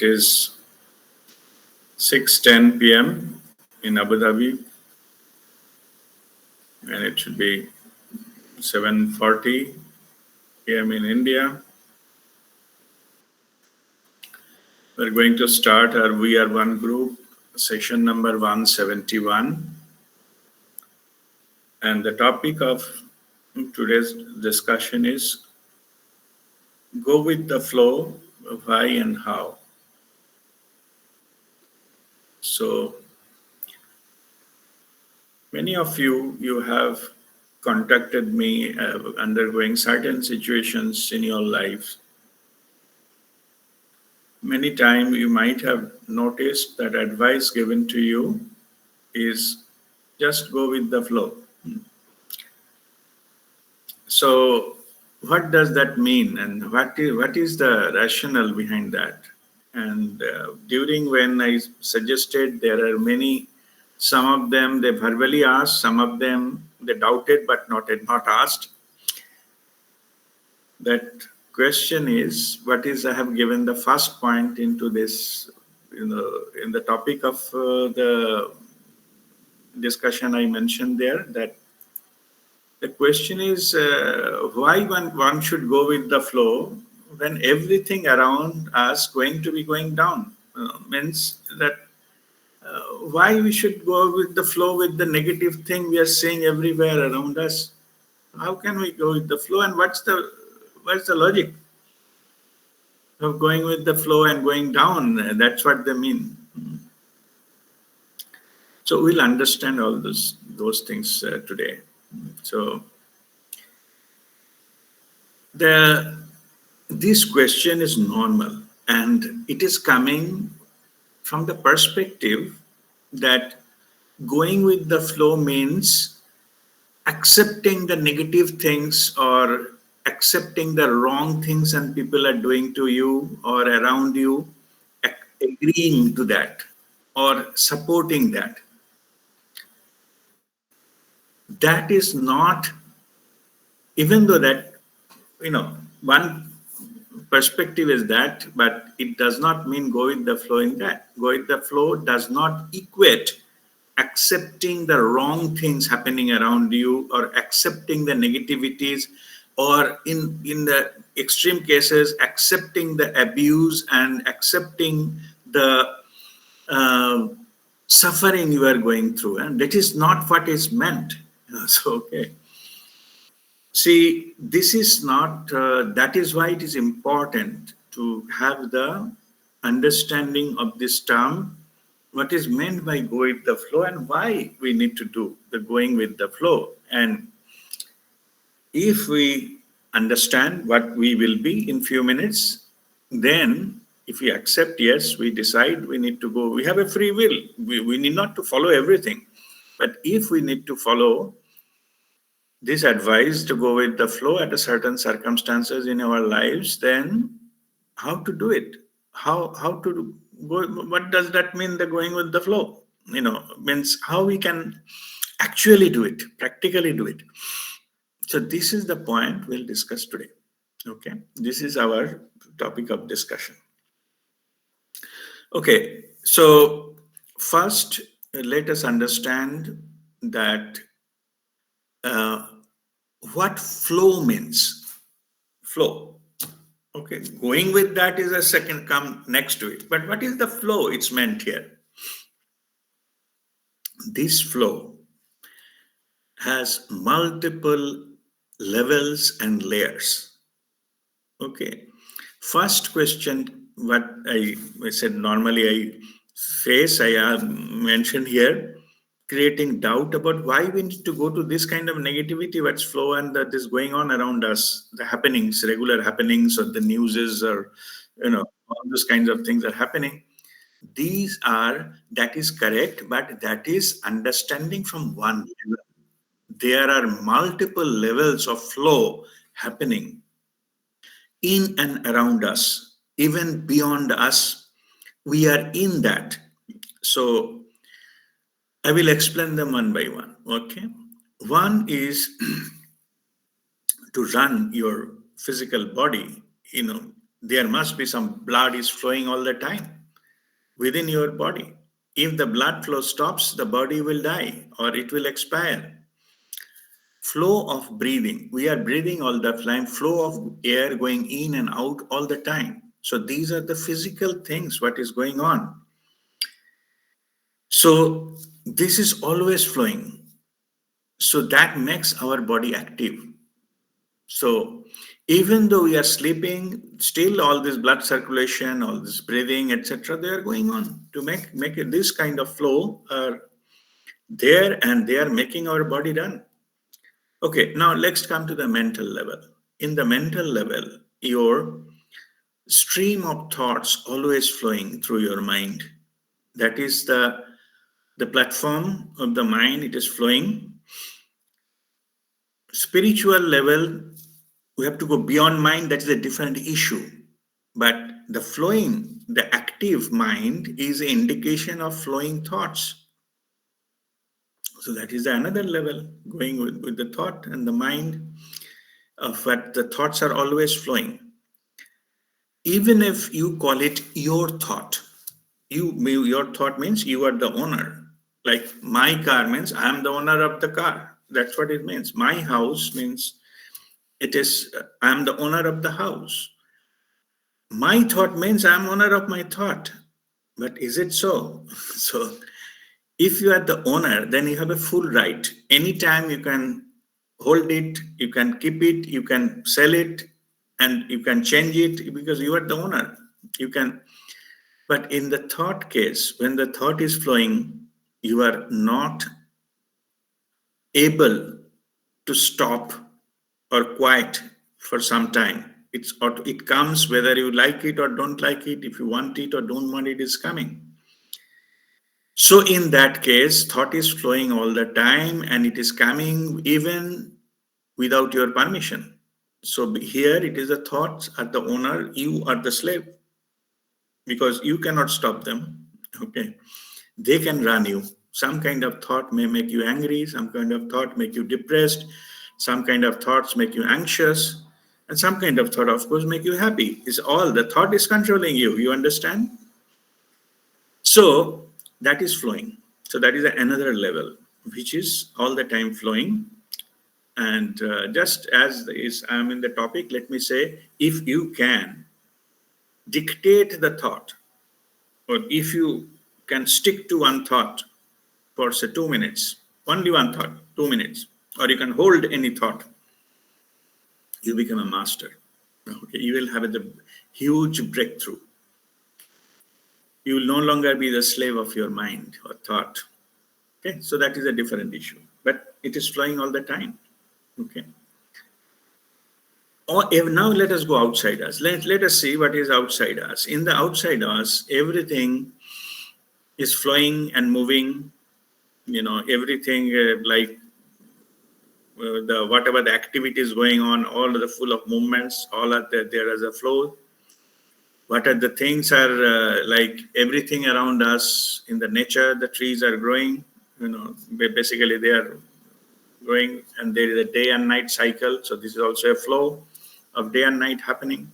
It is 6:10 p.m. in Abu Dhabi, and it should be 7:40 p.m. in India. We're going to start our WeAreOne group, session number 171. And the topic of today's discussion is go with the flow, why and how. So many of you have contacted me undergoing certain situations in your life. Many times you might have noticed that advice given to you is just go with the flow. So what does that mean, and what is the rationale behind that? And during when I suggested, there are many, some of them they verbally asked, some of them they doubted but not asked. That question is, what is, I have given the first point into this, in the topic of the discussion I mentioned there, that the question is why one should go with the flow when everything around us going to be going down. Means that why we should go with the flow with the negative thing we are seeing everywhere around us. How can we go with the flow, and what's the logic of going with the flow and going down? That's what they mean. So we'll understand all those things today. So this question is normal, and it is coming from the perspective that going with the flow means accepting the negative things or accepting the wrong things and people are doing to you or around you, agreeing to that or supporting that. That is not, even though that, one perspective is that, but it does not mean go with the flow in that. Go with the flow does not equate accepting the wrong things happening around you or accepting the negativities, or in the extreme cases, accepting the abuse and accepting the suffering you are going through. And that is not what is meant. So, okay. See, this is not, that is why it is important to have the understanding of this term, what is meant by go with the flow and why we need to do the going with the flow. And if we understand what we will be in few minutes, then if we accept, yes, we decide we need to go. We have a free will. We need not to follow everything. But if we need to follow this advice to go with the flow at a certain circumstances in our lives, then how to do it? How to go? What does that mean, the going with the flow? Means how we can actually do it, practically do it. So this is the point we'll discuss today. Okay, this is our topic of discussion. Okay, so first let us understand that what flow means. Flow. Okay, going with that is a second, come next to it. But what is the flow it's meant here? This flow has multiple levels and layers. Okay, first question, what I said normally I have mentioned here, creating doubt about why we need to go to this kind of negativity, what's flow and that is going on around us, the happenings, regular happenings, or the newses, or all those kinds of things are happening. That is correct, but that is understanding from one level. There are multiple levels of flow happening in and around us, even beyond us. We are in that. So I will explain them one by one. Okay. One is to run your physical body, there must be some blood is flowing all the time within your body. If the blood flow stops, the body will die or it will expire. Flow of breathing. We are breathing all the time, flow of air going in and out all the time. So these are the physical things, what is going on. So this is always flowing. So that makes our body active. So even though we are sleeping, still all this blood circulation, all this breathing, etc., they are going on to make it, this kind of flow are there, and they are making our body run. Okay, now let's come to the mental level. In the mental level, your stream of thoughts always flowing through your mind. That is the platform of the mind, it is flowing. Spiritual level, we have to go beyond mind, that is a different issue. But the flowing, the active mind is an indication of flowing thoughts. So that is another level, going with the thought and the mind, of what the thoughts are always flowing. Even if you call it your thought, your thought means you are the owner. Like my car means I am the owner of the car. That's what it means. My house means it is I am the owner of the house. My thought means I am owner of my thought. But is it so? So if you are the owner, then you have a full right. Anytime you can hold it, you can keep it, you can sell it, and you can change it because you are the owner. You can. But in the thought case, when the thought is flowing, you are not able to stop or quiet for some time. It comes whether you like it or don't like it, if you want it or don't want it, is coming. So in that case, thought is flowing all the time and it is coming even without your permission. So here it is the thoughts are the owner, you are the slave, because you cannot stop them. Okay, they can run you. Some kind of thought may make you angry, some kind of thought make you depressed, some kind of thoughts make you anxious, and some kind of thought, of course, make you happy. It's all the thought is controlling you. You understand? So that is flowing. So that is another level, which is all the time flowing. And just as is I'm in the topic, let me say, if you can dictate the thought, or if you can stick to one thought for say 2 minutes, only one thought, 2 minutes, or you can hold any thought, you become a master. Okay, you will have a huge breakthrough. You will no longer be the slave of your mind or thought. Okay, so that is a different issue, but it is flowing all the time. Okay. Or now let us go outside us. Let us see what is outside us. In the outside us, everything is flowing and moving. Everything like the whatever the activity is going on, all the full of movements, all are there as a flow. What are the things are like everything around us in the nature, the trees are growing, basically they are growing, and there is a day and night cycle. So this is also a flow of day and night happening.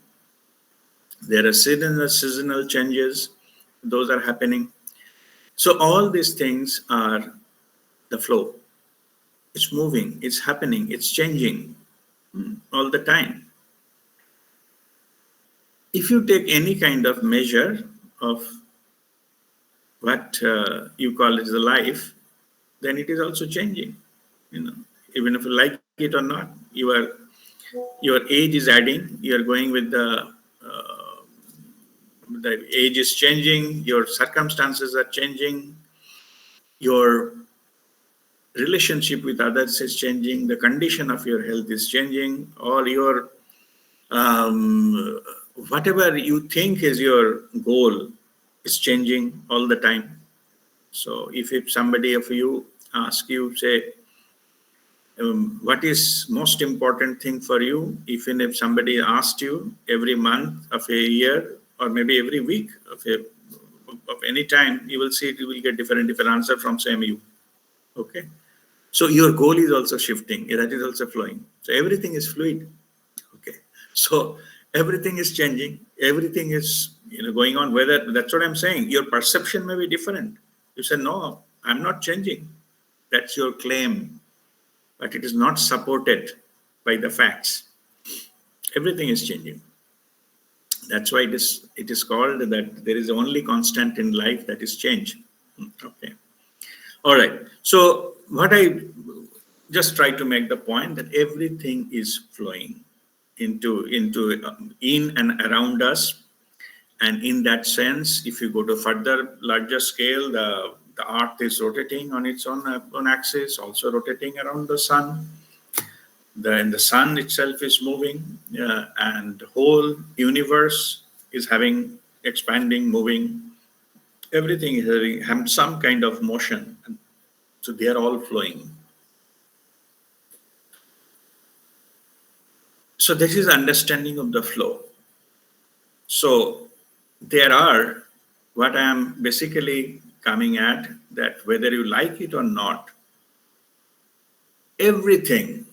There are seasonal changes, those are happening. So all these things are the flow. It's moving, it's happening, it's changing all the time. If you take any kind of measure of what you call it the life, then it is also changing. Even if you like it or not, your age is adding. You are going with the age is changing. Your circumstances are changing. Your relationship with others is changing. The condition of your health is changing. Or your whatever you think is your goal is changing all the time. So if somebody of you ask you, say, what is most important thing for you? Even if somebody asked you every month of a year, or maybe every week of any time, you will see you will get different answer from same you. Okay, so your goal is also shifting. That is also flowing. So everything is fluid. Okay, so Everything is changing. Everything is going on. Whether that's what I'm saying. Your perception may be different. You say, no, I'm not changing. That's your claim, but it is not supported by the facts. Everything is changing. That's why it is called that there is only constant in life, that is change. Okay. All right. So what I just try to make the point that everything is flowing into in and around us. And in that sense, if you go to further larger scale, the earth is rotating on its own axis, also rotating around the sun. And the sun itself is moving, and the whole universe is having expanding, moving. Everything is having some kind of motion. So they are all flowing. So this is understanding of the flow. So there are, what I am basically coming at, that whether you like it or not, everything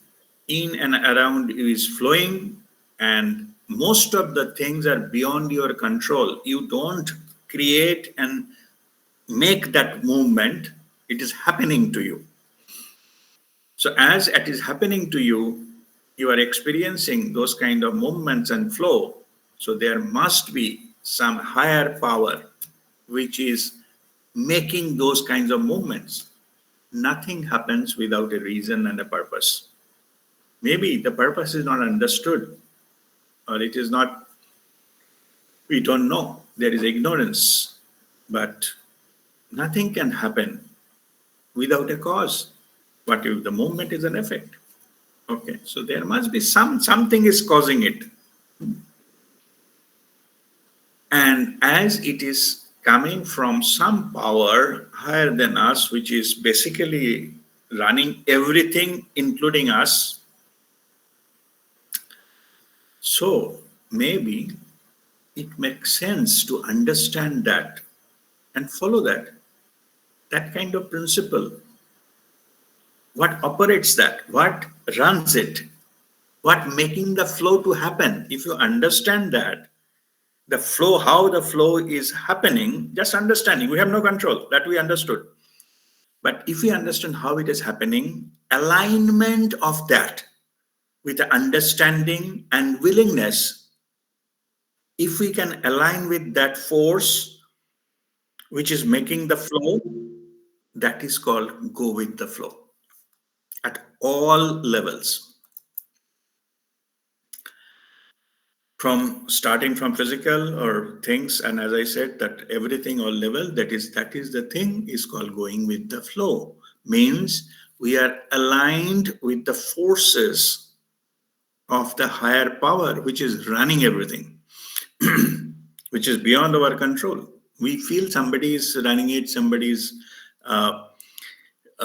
in and around you is flowing, and most of the things are beyond your control. You don't create and make that movement, it is happening to you. So as it is happening to you, you are experiencing those kind of movements and flow. So there must be some higher power which is making those kinds of movements. Nothing happens without a reason and a purpose. Maybe the purpose is not understood, or it is not, we don't know. There is ignorance. But nothing can happen without a cause. What if the movement is an effect? Okay, so there must be something is causing it. And as it is coming from some power higher than us, which is basically running everything, including us, so maybe it makes sense to understand that and follow that kind of principle. What operates that? What runs it? What making the flow to happen? If you understand that, the flow, how the flow is happening, just understanding, we have no control, that we understood. But if we understand how it is happening, alignment of that with the understanding and willingness, if we can align with that force which is making the flow, that is called go with the flow at all levels. From starting from physical or things, and as I said, that everything all level, that is the thing is called going with the flow. Means we are aligned with the forces of the higher power which is running everything, which is beyond our control. We feel somebody is running it, somebody's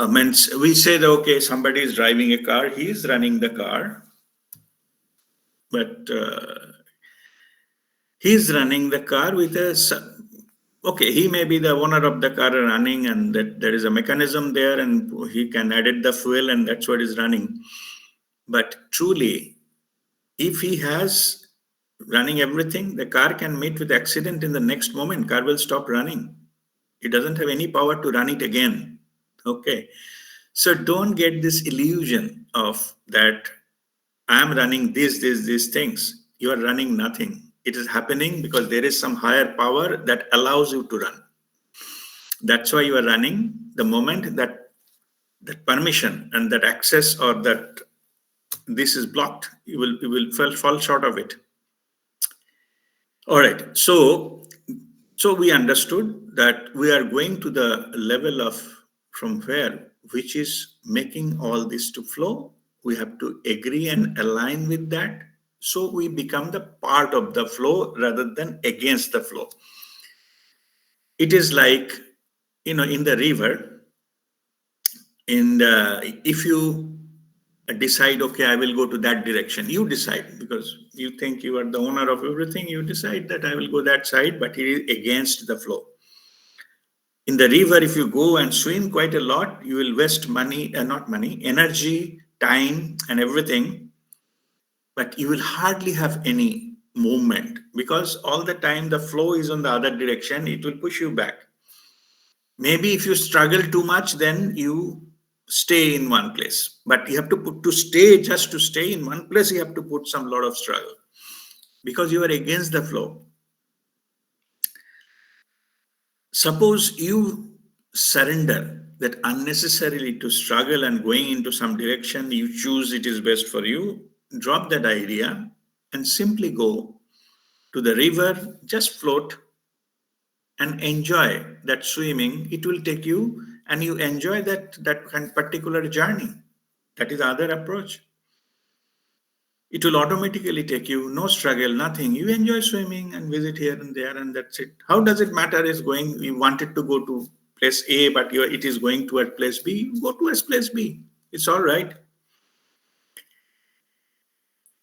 means we say that, okay, somebody is driving a car, he is running the car, but he's running the car with okay, he may be the owner of the car running, and that there is a mechanism there, and he can edit the fuel, and that's what is running. But truly, if he has running everything, the car can meet with accident in the next moment. Car will stop running. It doesn't have any power to run it again. Okay, so don't get this illusion of that I'm running these things. You are running nothing. It is happening because there is some higher power that allows you to run. That's why you are running. The moment that permission and that access, or that this is blocked, you will fall short of it. All right. So we understood that we are going to the level of from where, which is making all this to flow. We have to agree and align with that. So we become the part of the flow rather than against the flow. It is like, in the river, if you decide, okay, I will go to that direction, you decide, because you think you are the owner of everything, you decide that I will go that side, but it is against the flow. In the river, if you go and swim quite a lot, you will waste money, not money, energy, time, and everything, but you will hardly have any movement, because all the time the flow is on the other direction, it will push you back. Maybe if you struggle too much, then you stay in one place. But you have to put to stay, just to stay in one place, you have to put some lot of struggle because you are against the flow. Suppose you surrender that unnecessarily to struggle and going into some direction you choose it is best for you, drop that idea and simply go to the river, just float and enjoy that swimming. It will take you and you enjoy that particular journey. That is the other approach. It will automatically take you, no struggle, nothing. You enjoy swimming and visit here and there, and that's it. How does it matter is going, you wanted to go to place A, but it is going toward place B, go towards place B. It's all right.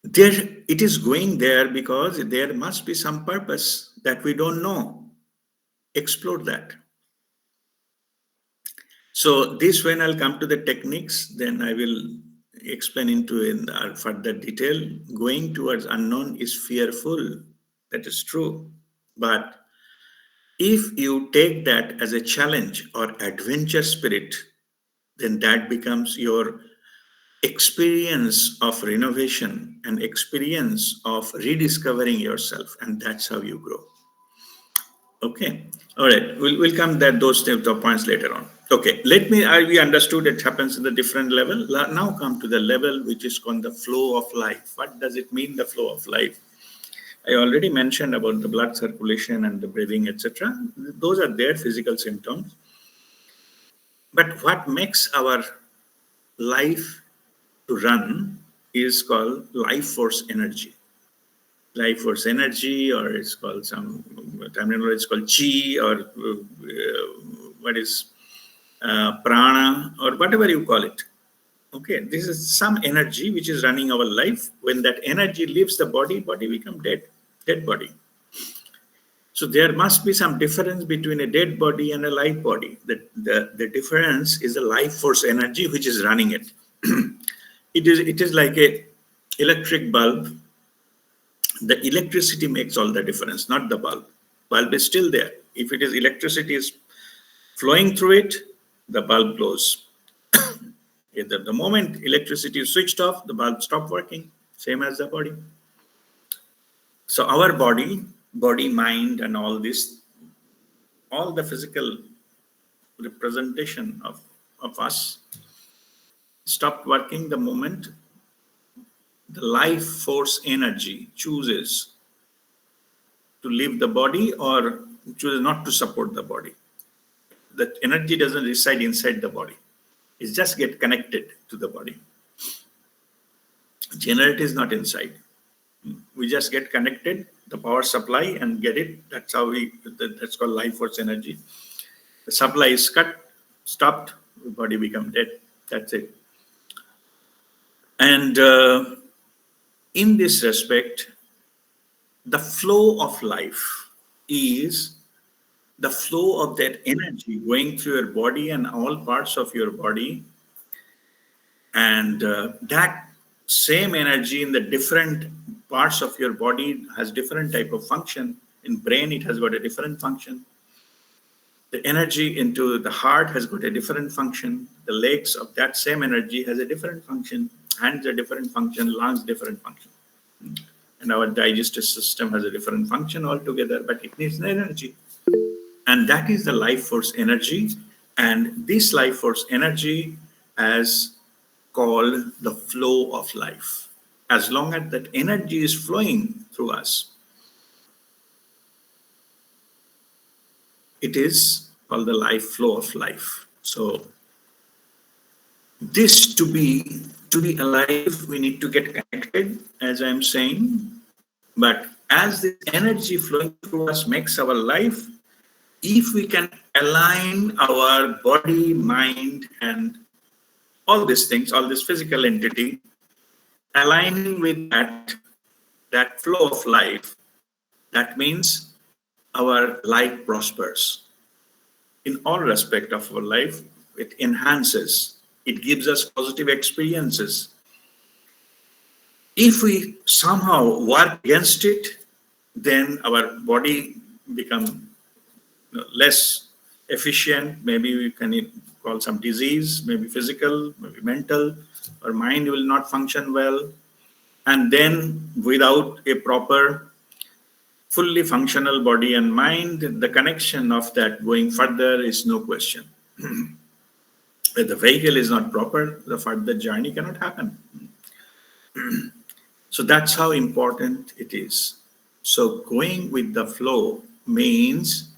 There, it is going there because there must be some purpose that we don't know. Explore that. So this, when I'll come to the techniques, then I will explain into in further detail. Going towards unknown is fearful. That is true. But if you take that as a challenge or adventure spirit, then that becomes your experience of renovation and experience of rediscovering yourself. And that's how you grow. Okay. All right. We'll come that those points later on. Okay. We understood it happens in the different level. Now come to the level which is called the flow of life. What does it mean, the flow of life? I already mentioned about the blood circulation and the breathing, etc. Those are their physical symptoms. But what makes our life to run is called life force energy. Life force energy, or it's called some terminology, it's called chi, or what is prana, or whatever you call it. Okay, this is some energy which is running our life. When that energy leaves the body, body becomes dead body. So there must be some difference between a dead body and a live body. The difference is the life force energy which is running it. It is like a electric bulb. The electricity makes all the difference, not the bulb. Bulb is still there. If it is electricity is flowing through it, the bulb glows. The moment electricity is switched off, the bulb stops working. Same as the body. So our body, mind, and all this, all the physical representation of us stopped working the moment the life force energy chooses to leave the body or chooses not to support the body. That energy doesn't reside inside the body. It just get connected to the body. Generator is not inside. We just get connected, the power supply, and get it. That's how that's called life force energy. The supply is cut, stopped, the body becomes dead. That's it. And in this respect, the flow of life is the flow of that energy going through your body and all parts of your body. And that same energy in the different parts of your body has different type of function. In brain, it has got a different function. The energy into the heart has got a different function. The legs of that same energy has a different function. Hands a different function, lungs different function. And our digestive system has a different function altogether, but it needs energy. And that is the life force energy. And this life force energy is called the flow of life. As long as that energy is flowing through us, it is called the life flow of life. So this to be alive, we need to get connected, as I'm saying. But as this energy flowing through us makes our life, if we can align our body, mind, and all these things, all this physical entity, aligning with that flow of life, that means our life prospers. In all respect of our life, it enhances, it gives us positive experiences. If we somehow work against it, then our body become less efficient. Maybe we can call some disease, maybe physical, maybe mental. Our mind will not function well. And then without a proper, fully functional body and mind, the connection of that going further is no question. If the vehicle is not proper, the further journey cannot happen. So that's how important it is. So going with the flow means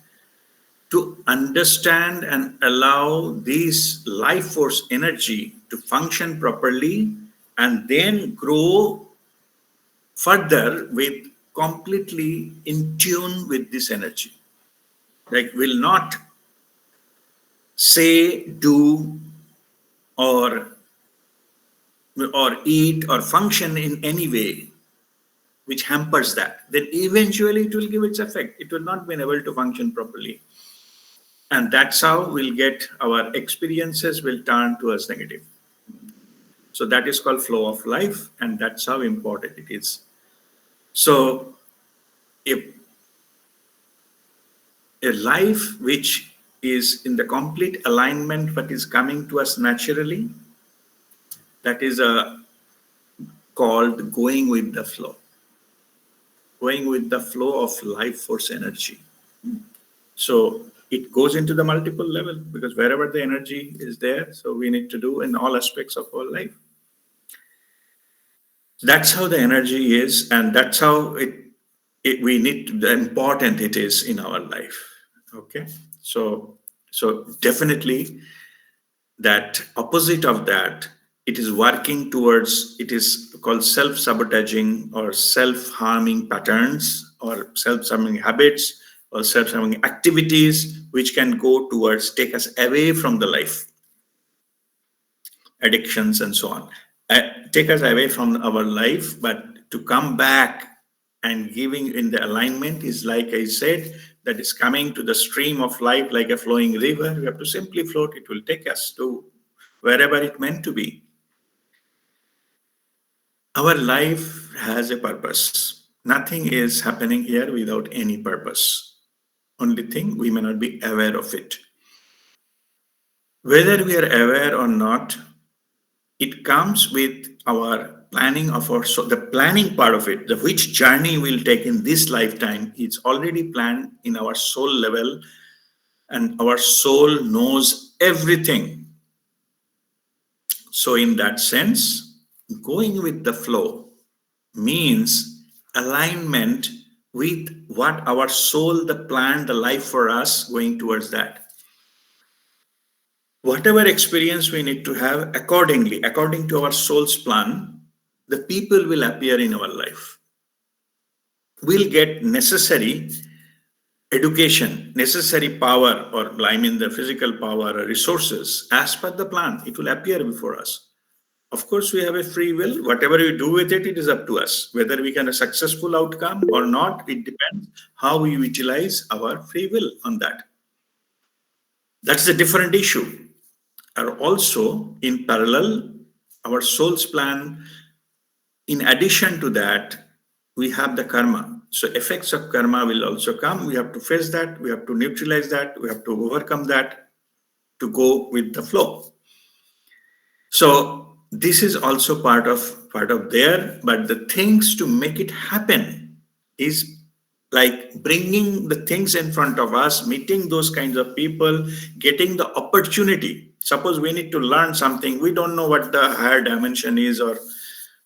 to understand and allow this life force energy to function properly and then grow further with completely in tune with this energy. Like will not say, do, or eat or function in any way which hampers that, then eventually it will give its effect. It will not be able to function properly. And that's how we'll get our experiences will turn towards negative. So that is called flow of life, and that's how important it is. So if a life which is in the complete alignment, what is coming to us naturally, that is called going with the flow. Going with the flow of life force energy. So it goes into the multiple level because wherever the energy is there, so we need to do in all aspects of our life. That's how the energy is, and that's how we need the important it is in our life. Okay, so definitely that opposite of that, it is working towards, it is called self-sabotaging or self-harming patterns or self-harming habits or self-harming activities which can go towards take us away from the life, addictions and so on, take us away from our life. But to come back and giving in the alignment is, like I said, that is coming to the stream of life like a flowing river. We have to simply float. It will take us to wherever it meant to be. Our life has a purpose. Nothing is happening here without any purpose. Only thing, we may not be aware of it. Whether we are aware or not, it comes with our planning of our soul. The planning part of it, the which journey we'll take in this lifetime, it's already planned in our soul level, and our soul knows everything. So in that sense, going with the flow means alignment with what our soul, the plan, the life for us, going towards that. Whatever experience we need to have accordingly, according to our soul's plan, the people will appear in our life. We'll get necessary education, necessary power, or I mean the physical power or resources as per the plan. It will appear before us. Of course, we have a free will. Whatever we do with it, it is up to us. Whether we can a successful outcome or not, it depends how we utilize our free will on that. That's a different issue. And also, in parallel, our soul's plan, in addition to that, we have the karma. So effects of karma will also come. We have to face that. We have to neutralize that. We have to overcome that to go with the flow. So this is also part of there, but the things to make it happen is like bringing the things in front of us, meeting those kinds of people, getting the opportunity. Suppose we need to learn something, we don't know what the higher dimension is or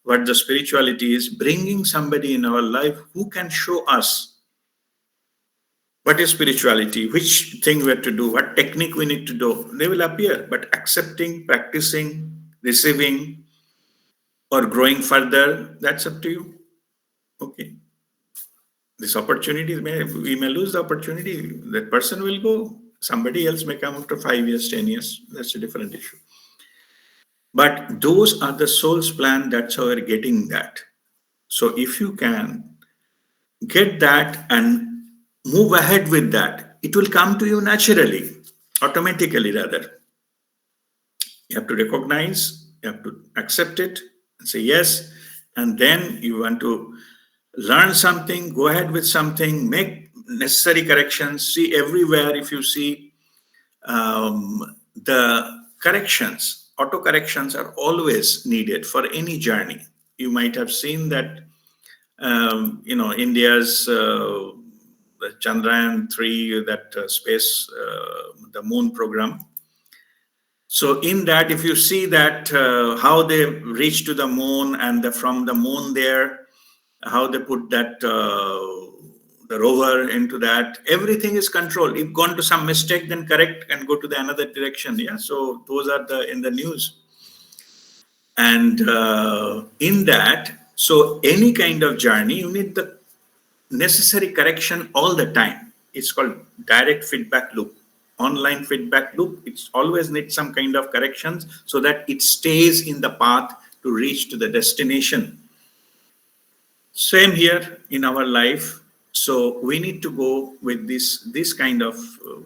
what the spirituality is, bringing somebody in our life who can show us what is spirituality, which thing we have to do, what technique we need to do, they will appear. But accepting, practicing, receiving, or growing further, that's up to you. Okay. This opportunity, we may lose the opportunity. That person will go. Somebody else may come after 5 years, 10 years. That's a different issue. But those are the soul's plan. That's how we're getting that. So if you can get that and move ahead with that, it will come to you naturally, automatically rather. You have to recognize, you have to accept it and say yes, and then you want to learn something, go ahead with something, make necessary corrections. See, everywhere, if you see, the corrections, auto corrections are always needed for any journey. You might have seen that, India's the Chandrayaan 3, that space, the moon program. So in that, if you see that how they reach to the moon, and from the moon there, how they put that the rover into that, everything is controlled. If gone to some mistake, then correct and go to the another direction. Yeah, so those are the in the news. And in that, so any kind of journey, you need the necessary correction all the time. It's called direct feedback loop, online feedback loop. It's always needs some kind of corrections so that it stays in the path to reach to the destination. Same here in our life. So we need to go with this kind of,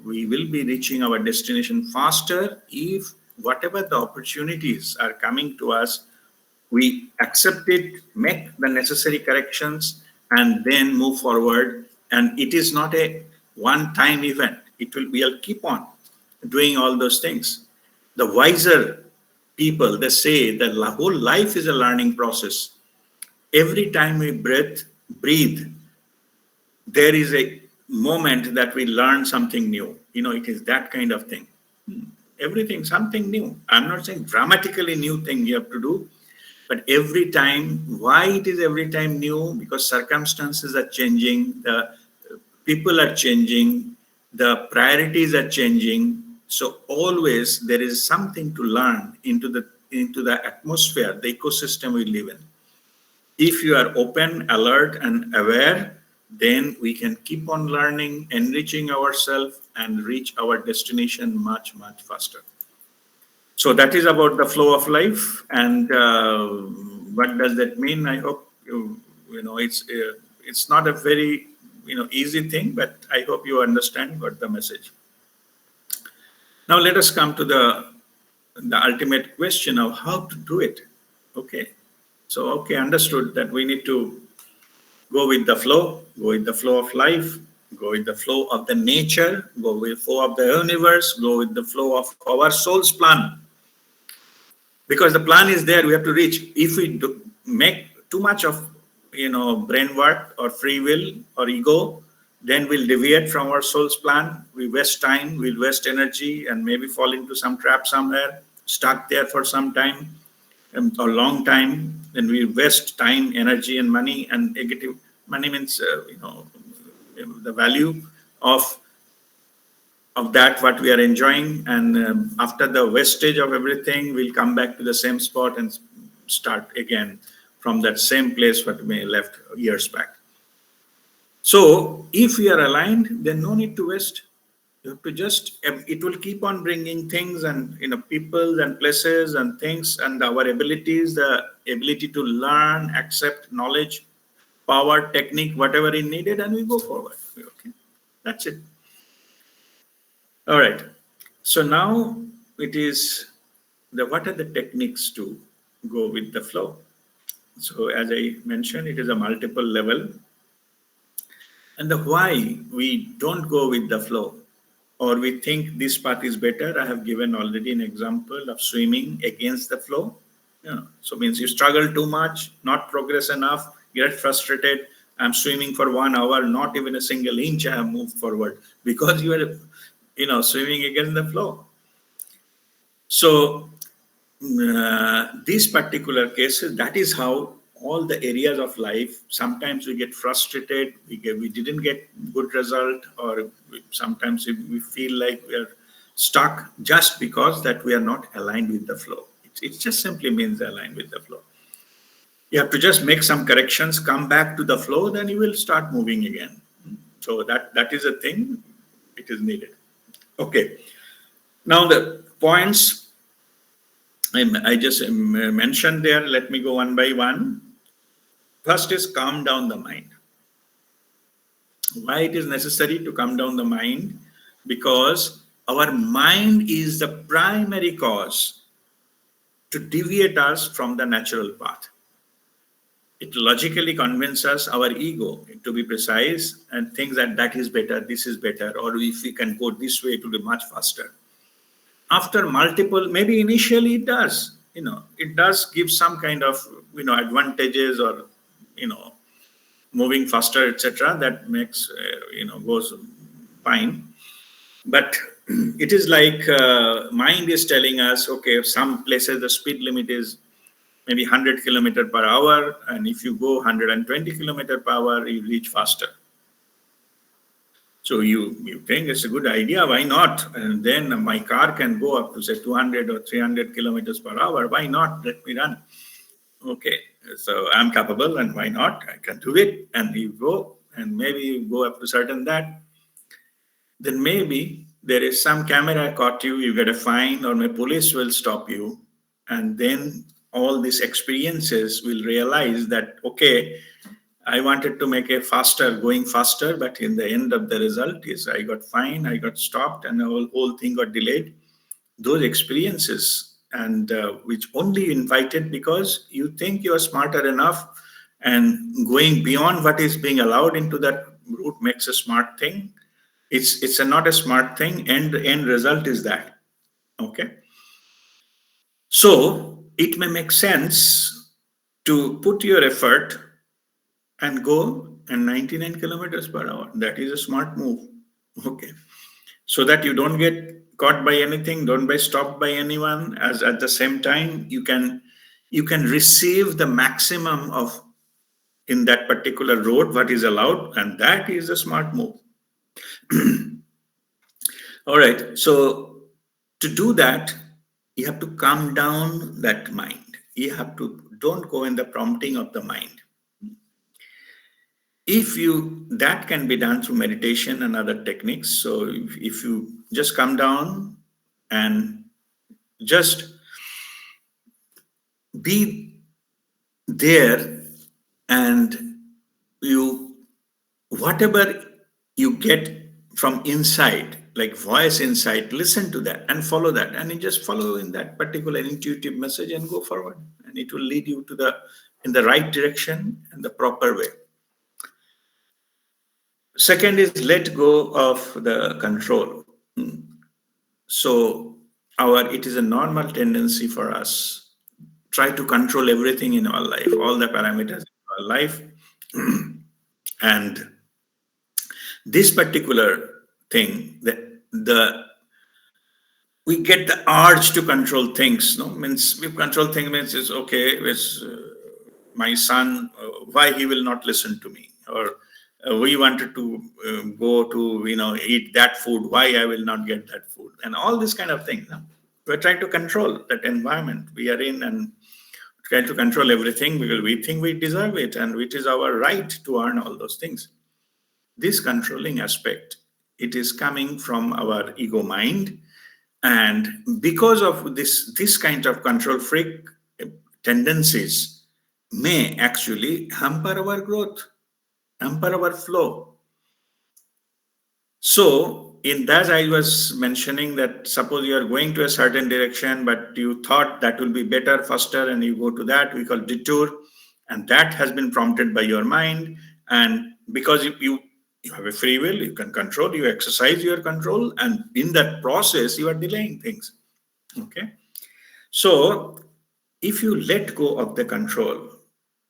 we will be reaching our destination faster if whatever the opportunities are coming to us, we accept it, make the necessary corrections, and then move forward. And it is not a one-time event. We'll keep on doing all those things. The wiser people, they say that the whole life is a learning process. Every time we breathe, there is a moment that we learn something new. It is that kind of thing. Everything, something new. I'm not saying dramatically new thing you have to do, but every time. Why it is every time new? Because circumstances are changing, the people are changing, the priorities are changing. So always there is something to learn into the atmosphere, the ecosystem we live in. If you are open, alert, and aware, then we can keep on learning, enriching ourselves, and reach our destination much, much faster. So that is about the flow of life. And what does that mean? I hope it's not a very easy thing, but I hope you understand what the message. Now let us come to the ultimate question of how to do it. Okay. So, understood that we need to go with the flow of life, go with the flow of the nature, go with the flow of the universe, go with the flow of our soul's plan. Because the plan is there, we have to reach. If we make too much of, brain work or free will or ego, then we'll deviate from our soul's plan. We waste time, we'll waste energy, and maybe fall into some trap somewhere, stuck there for some time. A long time, then we waste time, energy, and money. And negative money means the value of that what we are enjoying. And after the wastage of everything, we'll come back to the same spot and start again from that same place what we left years back. So if we are aligned, then no need to waste. You have to just, it will keep on bringing things and people and places and things, and our abilities, the ability to learn, accept knowledge, power, technique, whatever is needed, and we go forward. Okay, that's it. All right. So now it is what are the techniques to go with the flow? So as I mentioned, it is a multiple level. And the why we don't go with the flow, or we think this path is better. I have given already an example of swimming against the flow. So means you struggle too much, not progress enough, get frustrated. I'm swimming for 1 hour, not even a single inch I have moved forward because you are, swimming against the flow. So these particular cases, that is how all the areas of life, sometimes we get frustrated, we didn't get good result, or sometimes we feel like we are stuck just because that we are not aligned with the flow. It just simply means aligned with the flow. You have to just make some corrections, come back to the flow, then you will start moving again. So that is a thing, it is needed. Okay. Now the points I just mentioned there, let me go one by one. First is calm down the mind. Why it is necessary to calm down the mind? Because our mind is the primary cause to deviate us from the natural path. It logically convinces us, our ego, to be precise, and thinks that that is better, this is better, or if we can go this way, it will be much faster. After multiple, maybe initially it does, it does give some kind of, advantages, or, moving faster, etc. That makes, goes fine. But it is like mind is telling us, okay, some places the speed limit is maybe 100 kilometer per hour, and if you go 120 kilometer per hour, you reach faster. So you think it's a good idea, why not? And then my car can go up to say 200 or 300 kilometers per hour. Why not? Let me run. Okay, so I'm capable, and why not? I can do it. And you go, and maybe you go up to certain that. Then maybe there is some camera caught you, you get a fine, or my police will stop you. And then all these experiences will realize that, okay, I wanted to make a faster, going faster, but in the end of the result is I got fined, I got stopped, and the whole thing got delayed. Those experiences, and which only invited because you think you are smarter enough, and going beyond what is being allowed into that route makes a smart thing. It's not a smart thing, and the end result is that. Okay. So it may make sense to put your effort and go at 99 kilometers per hour. That is a smart move. Okay. So that you don't get caught by anything, don't be stopped by anyone, as at the same time you can receive the maximum of in that particular road what is allowed, and that is a smart move. All right. So to do that, you have to calm down that mind. You have to don't go in the prompting of the mind. If you that can be done through meditation and other techniques. So if you just come down and just be there, and you whatever you get from inside, like voice inside, listen to that and follow that, and you just follow in that particular intuitive message and go forward, and it will lead you to the in the right direction and the proper way. Second is let go of the control. So it is a normal tendency for us try to control everything in our life, all the parameters in our life. And this particular thing, the we get the urge to control things. No, means we control things means it's okay. It's my son, why he will not listen to me, or we wanted to go to eat that food, why I will not get that food, and all this kind of thing. No? We're trying to control that environment we are in, and try to control everything because we think we deserve it, and it is our right to earn all those things. This controlling aspect, it is coming from our ego mind, and because of this kind of control freak tendencies may actually hamper our growth, hamper our flow. So in that, I was mentioning that suppose you are going to a certain direction, but you thought that will be better, faster, and you go to that, we call detour, and that has been prompted by your mind. And because you have a free will, you can control, you exercise your control, and in that process, you are delaying things. Okay. So if you let go of the control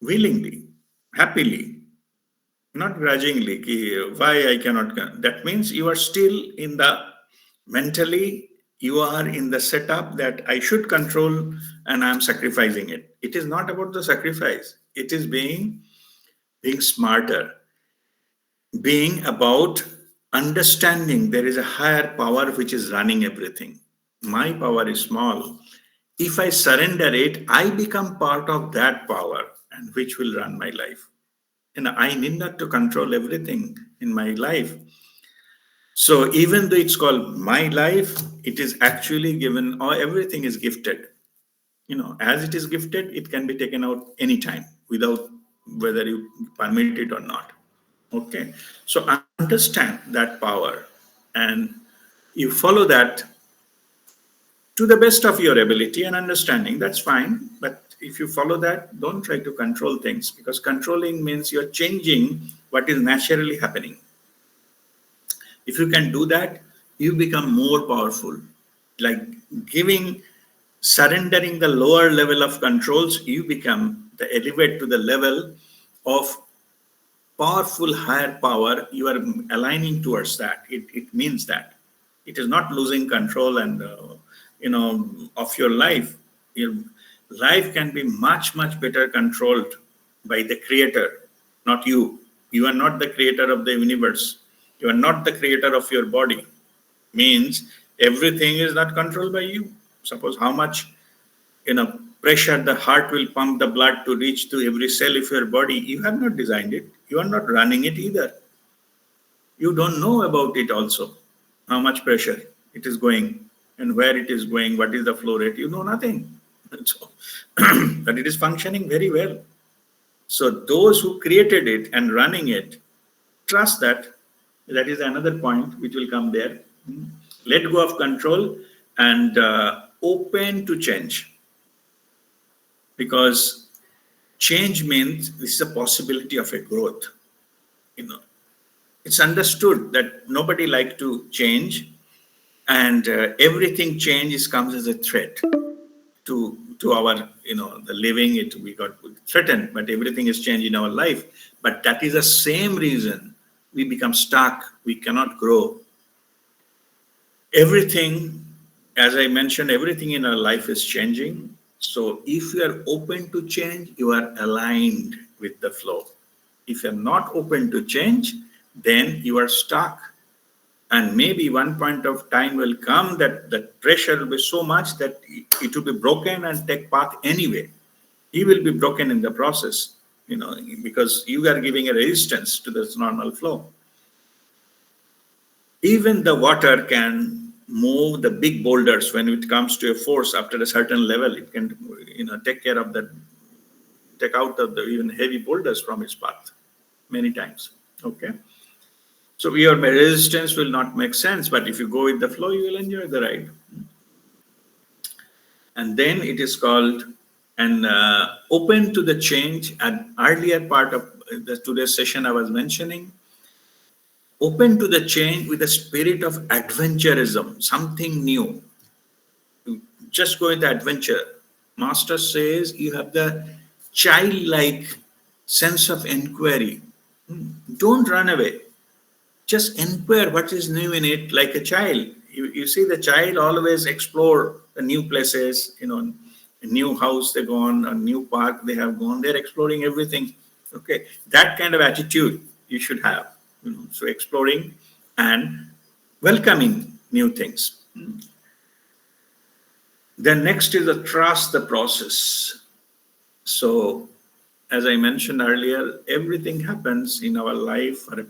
willingly, happily, not grudgingly, why I cannot, that means you are still in the mentally, you are in the setup that I should control and I'm sacrificing it. It is not about the sacrifice, it is being smarter, being about understanding there is a higher power which is running everything. My power is small. If I surrender it, I become part of that power and which will run my life. And I need not to control everything in my life. So even though it's called my life, it is actually given, or everything is gifted. As it is gifted, it can be taken out anytime without whether you permit it or not. Okay. So understand that power, and you follow that to the best of your ability and understanding. That's fine. But if you follow that, don't try to control things, because controlling means you're changing what is naturally happening. If you can do that, you become more powerful. Like giving, surrendering the lower level of controls, you become the elevate to the level of powerful higher power. You are aligning towards that. It means that it is not losing control and of your life. Your life can be much better controlled by the creator, not you. You are not the creator of the universe. You are not the creator of your body. Means everything is not controlled by you. Suppose how much pressure the heart will pump the blood to reach to every cell of your body. You have not designed it. You are not running it either. You don't know about it also, how much pressure it is going and where it is going, what is the flow rate. You know nothing. So, but it is functioning very well. So those who created it and running it, trust that. That is another point which will come there. Let go of control and open to change. Because change means this is a possibility of a growth. It's understood that nobody likes to change, and everything changes comes as a threat to our the living. We got threatened, but everything is changed in our life. But that is the same reason we become stuck. We cannot grow. Everything, as I mentioned, everything in our life is changing. So if you are open to change, you are aligned with the flow. If you're not open to change, then you are stuck. And maybe one point of time will come that the pressure will be so much that it will be broken and take path anyway. He will be broken in the process, because you are giving a resistance to this normal flow. Even the water can move the big boulders when it comes to a force after a certain level. It can, take care of that, take out of the even heavy boulders from its path many times. Okay. So your resistance will not make sense, but if you go with the flow, you will enjoy the ride. And then it is called and open to the change. An earlier part of today's session I was mentioning, open to the change with the spirit of adventurism, something new. Just go with the adventure. Master says you have the childlike sense of inquiry. Don't run away. Just inquire what is new in it, like a child. You see the child always explore the new places, a new house they go on, a new park they have gone. They're exploring everything. Okay, that kind of attitude you should have. So exploring and welcoming new things. Then next is the trust the process. So as I mentioned earlier, everything happens in our life for a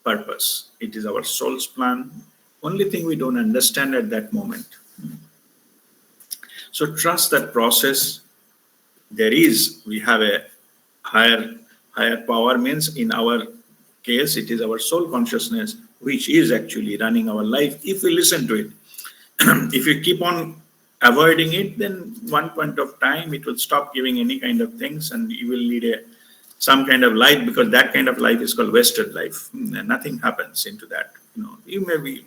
purpose. It is our soul's plan. Only thing we don't understand at that moment. So trust that process. We have a higher power. Means in our case, it is our soul consciousness, which is actually running our life. If we listen to it, if you keep on avoiding it, then one point of time it will stop giving any kind of things, and you will lead some kind of life, because that kind of life is called wasted life. And nothing happens into that. You may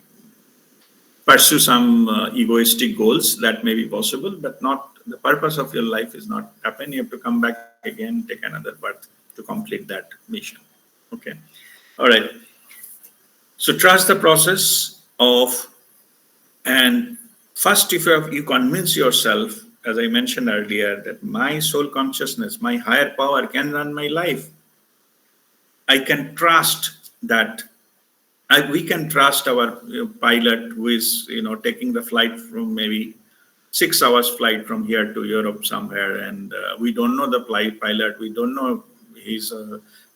pursue some egoistic goals, that may be possible, but not the purpose of your life is not happen. You have to come back again, take another birth to complete that mission. Okay. All right. So trust the process of, and first, if you convince yourself, as I mentioned earlier, that my soul consciousness, my higher power can run my life, I can trust that. We can trust our pilot who is, taking the flight from maybe 6 hours flight from here to Europe somewhere, and we don't know the pilot, we don't know his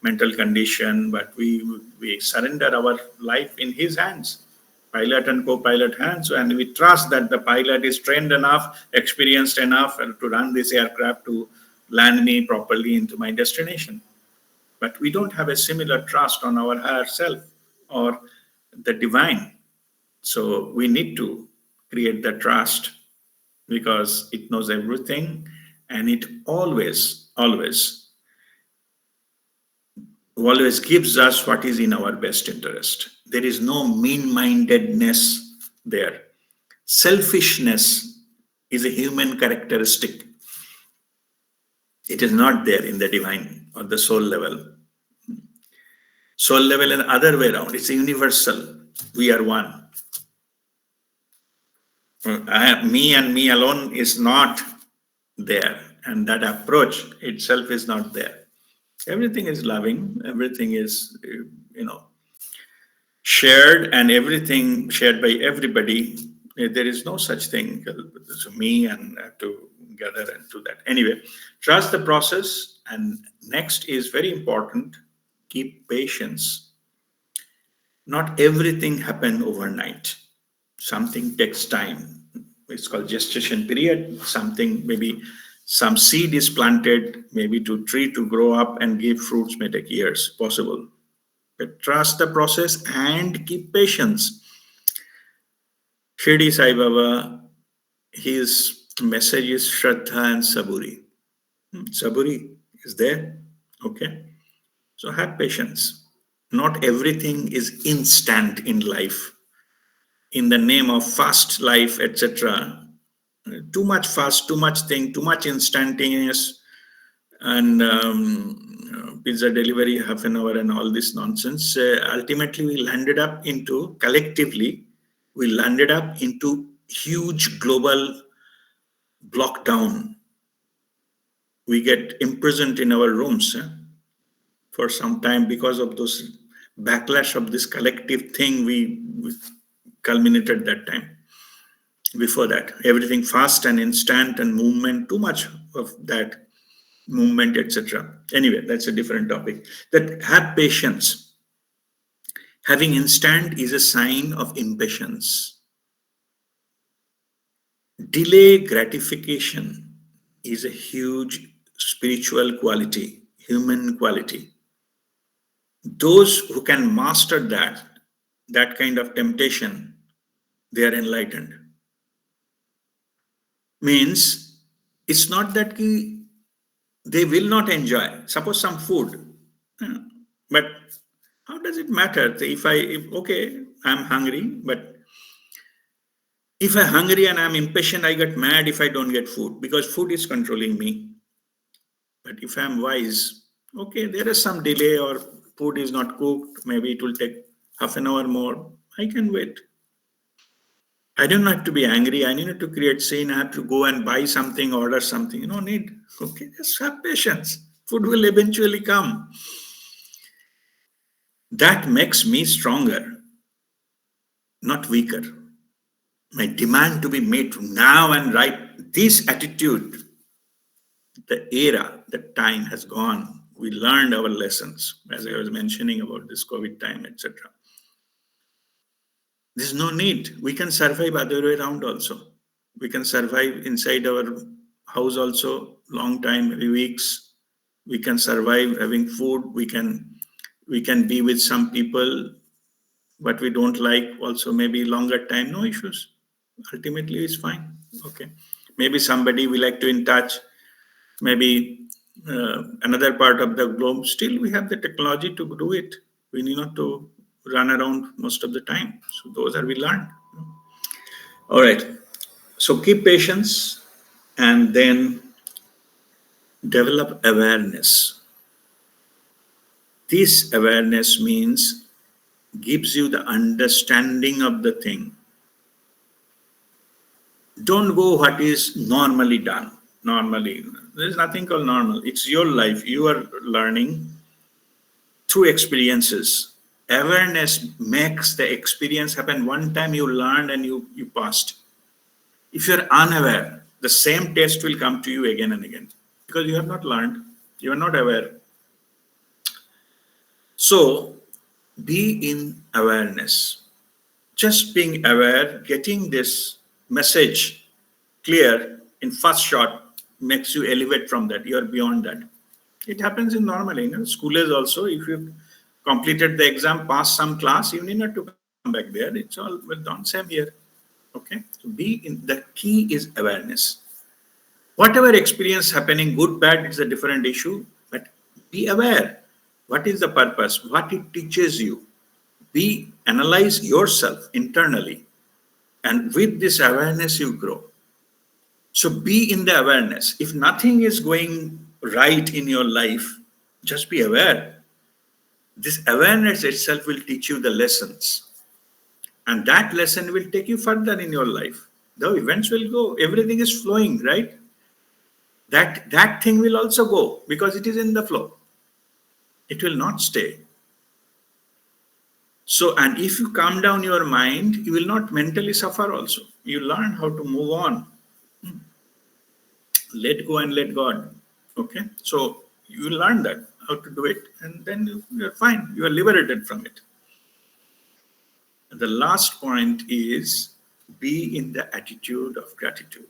mental condition, but we surrender our life in his hands, pilot and co-pilot hands, and we trust that the pilot is trained enough, experienced enough to run this aircraft to land me properly into my destination. But we don't have a similar trust on our higher self or the divine. So we need to create the trust. because it knows everything, and it always gives us what is in our best interest. There is no mean-mindedness there. Selfishness is a human characteristic. It is not there in the divine or the soul level. Soul level and other way around. It's universal. We are one. Me and me alone is not there, and that approach itself is not there. Everything is loving. Everything is, shared, and everything shared by everybody. There is no such thing as me and to gather and do that. Anyway, trust the process. And next is very important, keep patience. Not everything happen overnight. Something takes time. It's called gestation period. Something, maybe some seed is planted, maybe to tree to grow up and give fruits may take years, possible. But trust the process and keep patience. Shirdi Sai Baba, his message is Shraddha and Saburi. Saburi is there. Okay. So have patience. Not everything is instant in life. In the name of fast life, etc. Too much fast, too much thing, too much instantaneous, and pizza delivery half an hour and all this nonsense. Ultimately, collectively, we landed up into huge global lockdown. We get imprisoned in our rooms for some time because of those backlash of this collective thing we culminated that time. Before that, everything fast and instant and movement, too much of that movement, etc. Anyway, that's a different topic. That have patience. Having instant is a sign of impatience. Delay gratification is a huge spiritual quality, human quality. Those who can master that kind of temptation, they are enlightened. Means it's not that they will not enjoy. Suppose some food, but how does it matter? Okay, I'm hungry, but if I'm hungry and I'm impatient, I get mad if I don't get food because food is controlling me. But if I'm wise, okay, there is some delay or food is not cooked, maybe it will take half an hour more. I can wait. I don't have to be angry. I need to create scene. I have to go and buy something, order something. No need. Okay, just have patience. Food will eventually come. That makes me stronger, not weaker. My demand to be met now and right. This attitude, the era, the time has gone. We learned our lessons, as I was mentioning about this COVID time, etc. There's no need. We can survive other way around also. We can survive inside our house also, long time, maybe weeks. We can survive having food. We can be with some people, but we don't like also maybe longer time, no issues. Ultimately, it's fine. Okay. Maybe somebody we like to in touch, maybe another part of the globe. Still, we have the technology to do it. We need not to run around most of the time. So those are we learned. All right. So keep patience and then develop awareness. This awareness means gives you the understanding of the thing. Don't go what is normally done. Normally, there's nothing called normal. It's your life. You are learning through experiences. Awareness makes the experience happen. One time you learned and you passed. If you're unaware, the same test will come to you again and again because you have not learned. You are not aware. So be in awareness. Just being aware, getting this message clear in first shot makes you elevate from that. You are beyond that. It happens in normally, schoolers also. If you completed the exam, passed some class, you need not to come back there. It's all well done. Same here. Okay, so be in the key is awareness. Whatever experience happening, good, bad, it's a different issue, but be aware. What is the purpose? What it teaches you? Be analyze yourself internally, and with this awareness, you grow. So be in the awareness. If nothing is going right in your life, just be aware. This awareness itself will teach you the lessons, and that lesson will take you further in your life. The events will go, everything is flowing, right? That thing will also go because it is in the flow. It will not stay. So, and if you calm down your mind, you will not mentally suffer also. You learn how to move on, let go and let God. Okay, so you learn that how to do it, and then you're fine. You are liberated from it. The last point is be in the attitude of gratitude.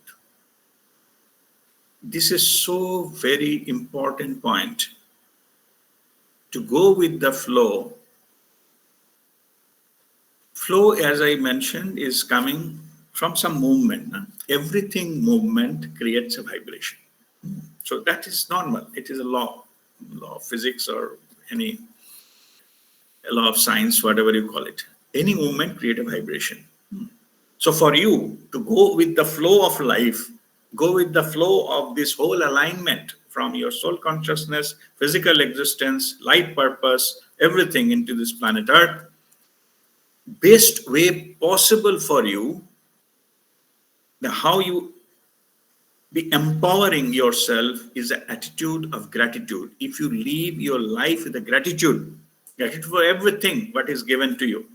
This is so very important point to go with the flow. Flow, as I mentioned, is coming from some movement. Everything movement creates a vibration. So that is normal. It is a law of physics or any law of science, whatever you call it. Any movement create a vibration. So for you to go with the flow of life, go with the flow of this whole alignment from your soul consciousness, physical existence, life purpose, everything into this planet Earth, best way possible for you, the how you be empowering yourself is an attitude of gratitude. If you live your life with a gratitude for everything what is given to you,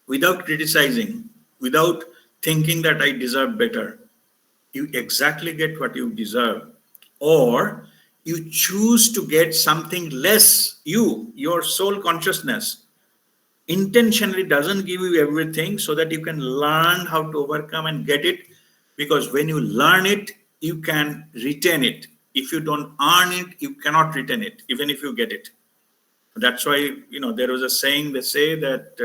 without criticizing, without thinking that I deserve better, you exactly get what you deserve. Or you choose to get something less, your soul consciousness intentionally doesn't give you everything so that you can learn how to overcome and get it, because when you learn it you can retain it. If you don't earn it you cannot retain it even if you get it. That's why there was a saying, they say that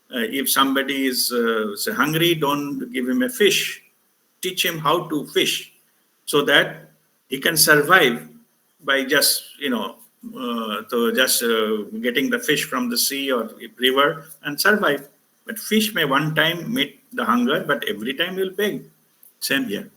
if somebody is say hungry, don't give him a fish, teach him how to fish so that he can survive by just getting the fish from the sea or river and survive. But fish may one time meet the hunger, but every time will beg. Same here.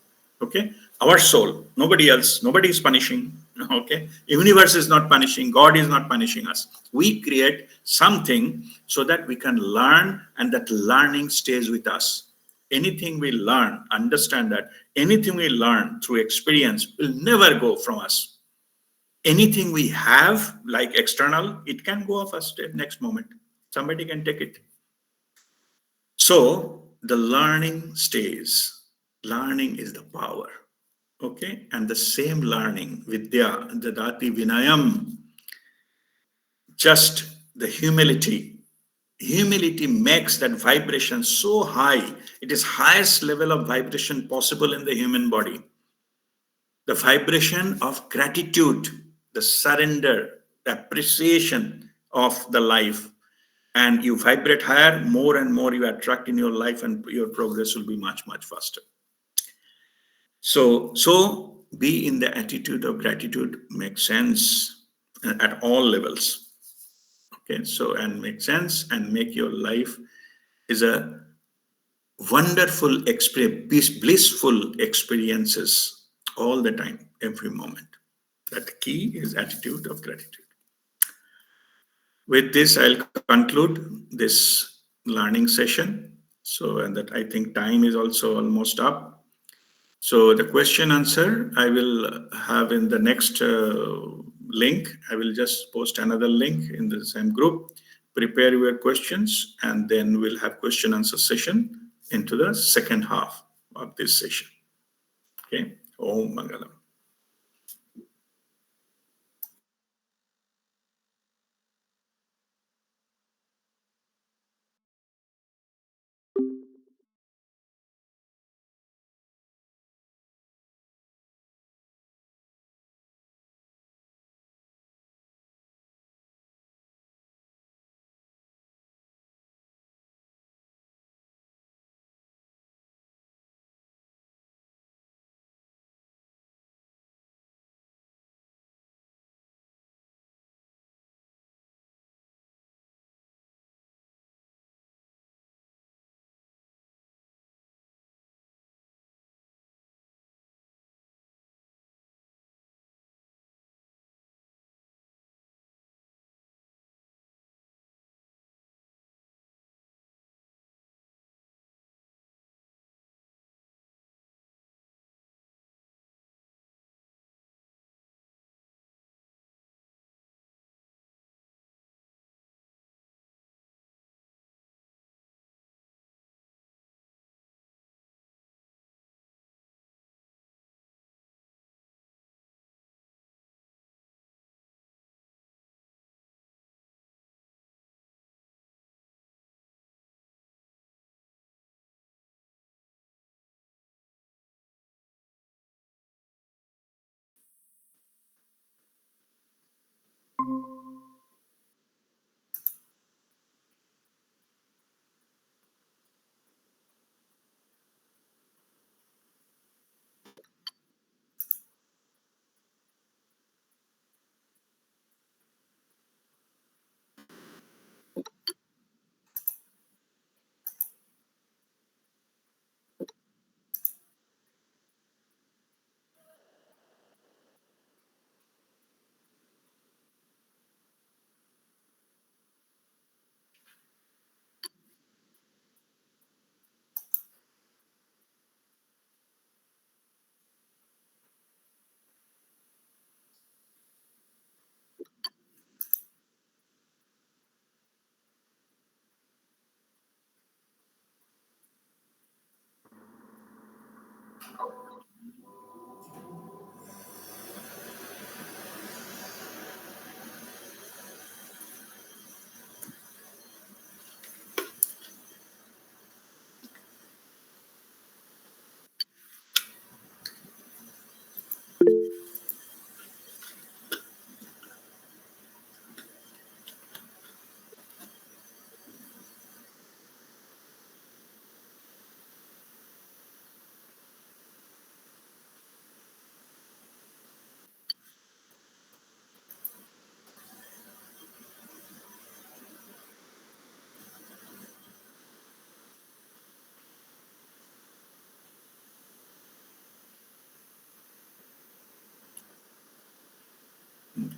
Okay, our soul, nobody else, nobody is punishing. Okay, universe is not punishing, God is not punishing us. We create something so that we can learn, and that learning stays with us. Anything we learn, understand that anything we learn through experience will never go from us. Anything we have, like external, it can go off us next moment. Somebody can take it. So the learning stays. Learning is the power. Okay, and the same learning, Vidya, Dadati Vinayam, just the humility. Humility makes that vibration so high. It is highest level of vibration possible in the human body. The vibration of gratitude, the surrender, the appreciation of the life. And you vibrate higher, more and more you attract in your life, and your progress will be much, much faster. So be in the attitude of gratitude, makes sense at all levels. Okay, so and make sense and make your life is a wonderful experience, blissful experiences all the time, every moment. That key is attitude of gratitude. With this, I'll conclude this learning session. So, and that I think time is also almost up. So the question answer I will have in the next link. I will just post another link in the same group. Prepare your questions, and then we'll have question answer session into the second half of this session. Okay. Om Mangalam.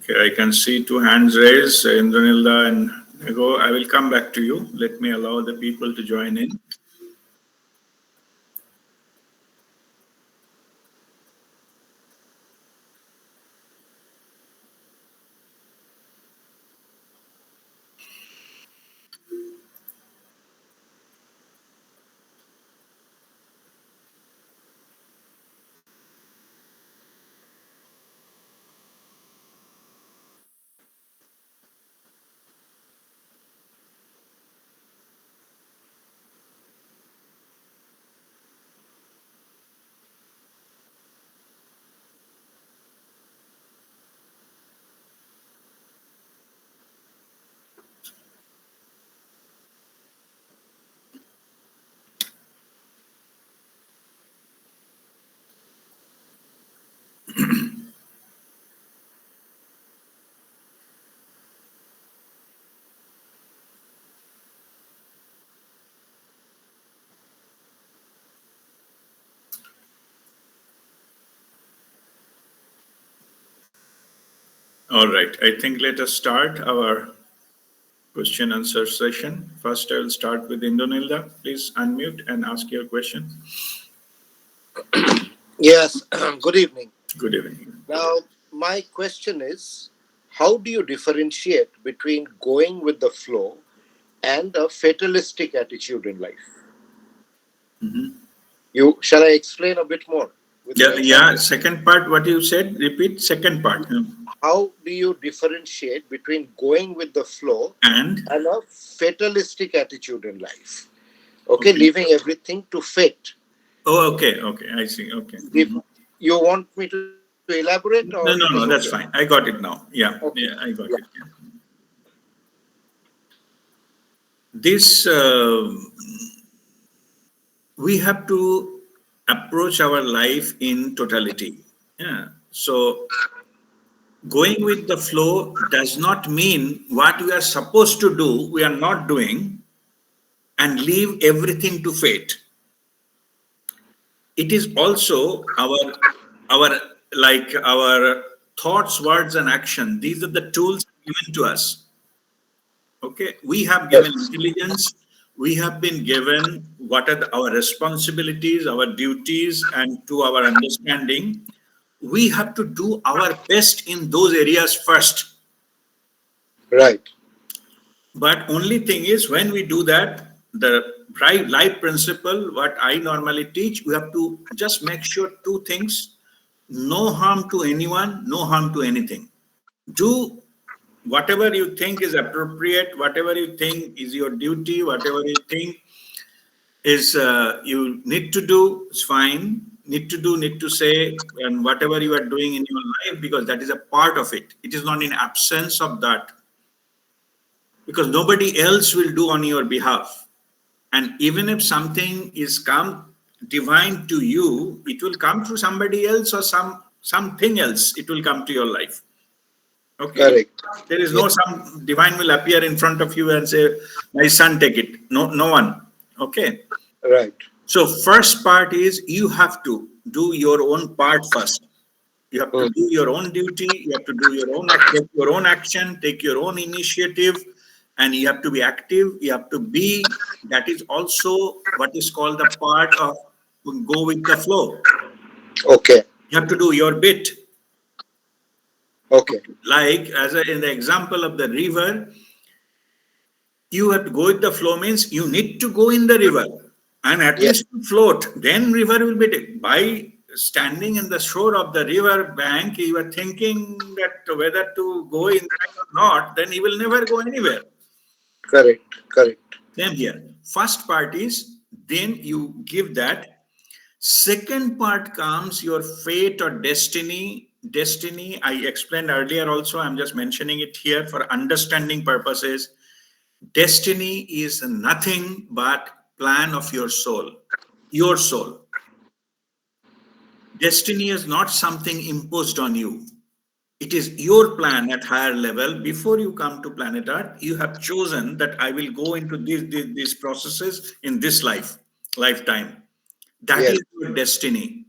Okay, I can see two hands raised, Indranilda and Nego. I will come back to you. Let me allow the people to join in. All right, I think let us start our question answer session. First, I will start with Indranilda. Please unmute and ask your question. Yes, good evening. Good evening. Now, my question is, how do you differentiate between going with the flow and a fatalistic attitude in life? Mhm. Shall I explain a bit more with an Yeah, yeah. example? Second part, what you said, repeat. Second part. How do you differentiate between going with the flow And, and a fatalistic attitude in life? Okay, okay. leaving everything to fate. Oh, okay, okay. I see. Okay. If Mhm. you want me to elaborate or it is No, no, okay? no. That's fine. I got it now. Yeah, Okay. yeah. I got Yeah. it. Yeah. This we have to approach our life in totality. Yeah. So going with the flow does not mean what we are supposed to do, we are not doing, and leave everything to fate. It is also our like our thoughts, words, and action. These are the tools given to us. Okay, we have given Yes. intelligence. We have been given what are our responsibilities, our duties, and to our understanding. We have to do our best in those areas first. Right. But only thing is, when we do that, the right life principle, what I normally teach, we have to just make sure two things: no harm to anyone, no harm to anything. Do whatever you think is appropriate, whatever you think is your duty, whatever you think is you need to do, is fine. need to do, need to say, and whatever you are doing in your life, because that is a part of it. It is not in absence of that, because nobody else will do on your behalf. And even if something is come divine to you, it will come through somebody else or something else. It will come to your life. Okay, Correct. there is Yeah. no some divine will appear in front of you and say, "My son, take it." No, no one. Okay. Right. So first part is you have to do your own part first. You have to Mm. do your own duty. You have to do your own take your own action, take your own initiative, and you have to be active. You have to be. That is also what is called the part of go with the flow. Okay. You have to do your bit. Okay. Like in the example of the river, you have to go with the flow means you need to go in the river and at Yeah. least float. Then river will be by standing in the shore of the river bank. You are thinking that whether to go inside or not. Then you will never go anywhere. Correct. Correct. Same here. First part is then you give that. Second part comes your fate or destiny. Destiny, I explained earlier also. I'm just mentioning it here for understanding purposes. Destiny is nothing but plan of your soul. Your soul. Destiny is not something imposed on you. It is your plan at higher level. Before you come to planet Earth, you have chosen that I will go into these processes in this lifetime. That Yes. is your destiny.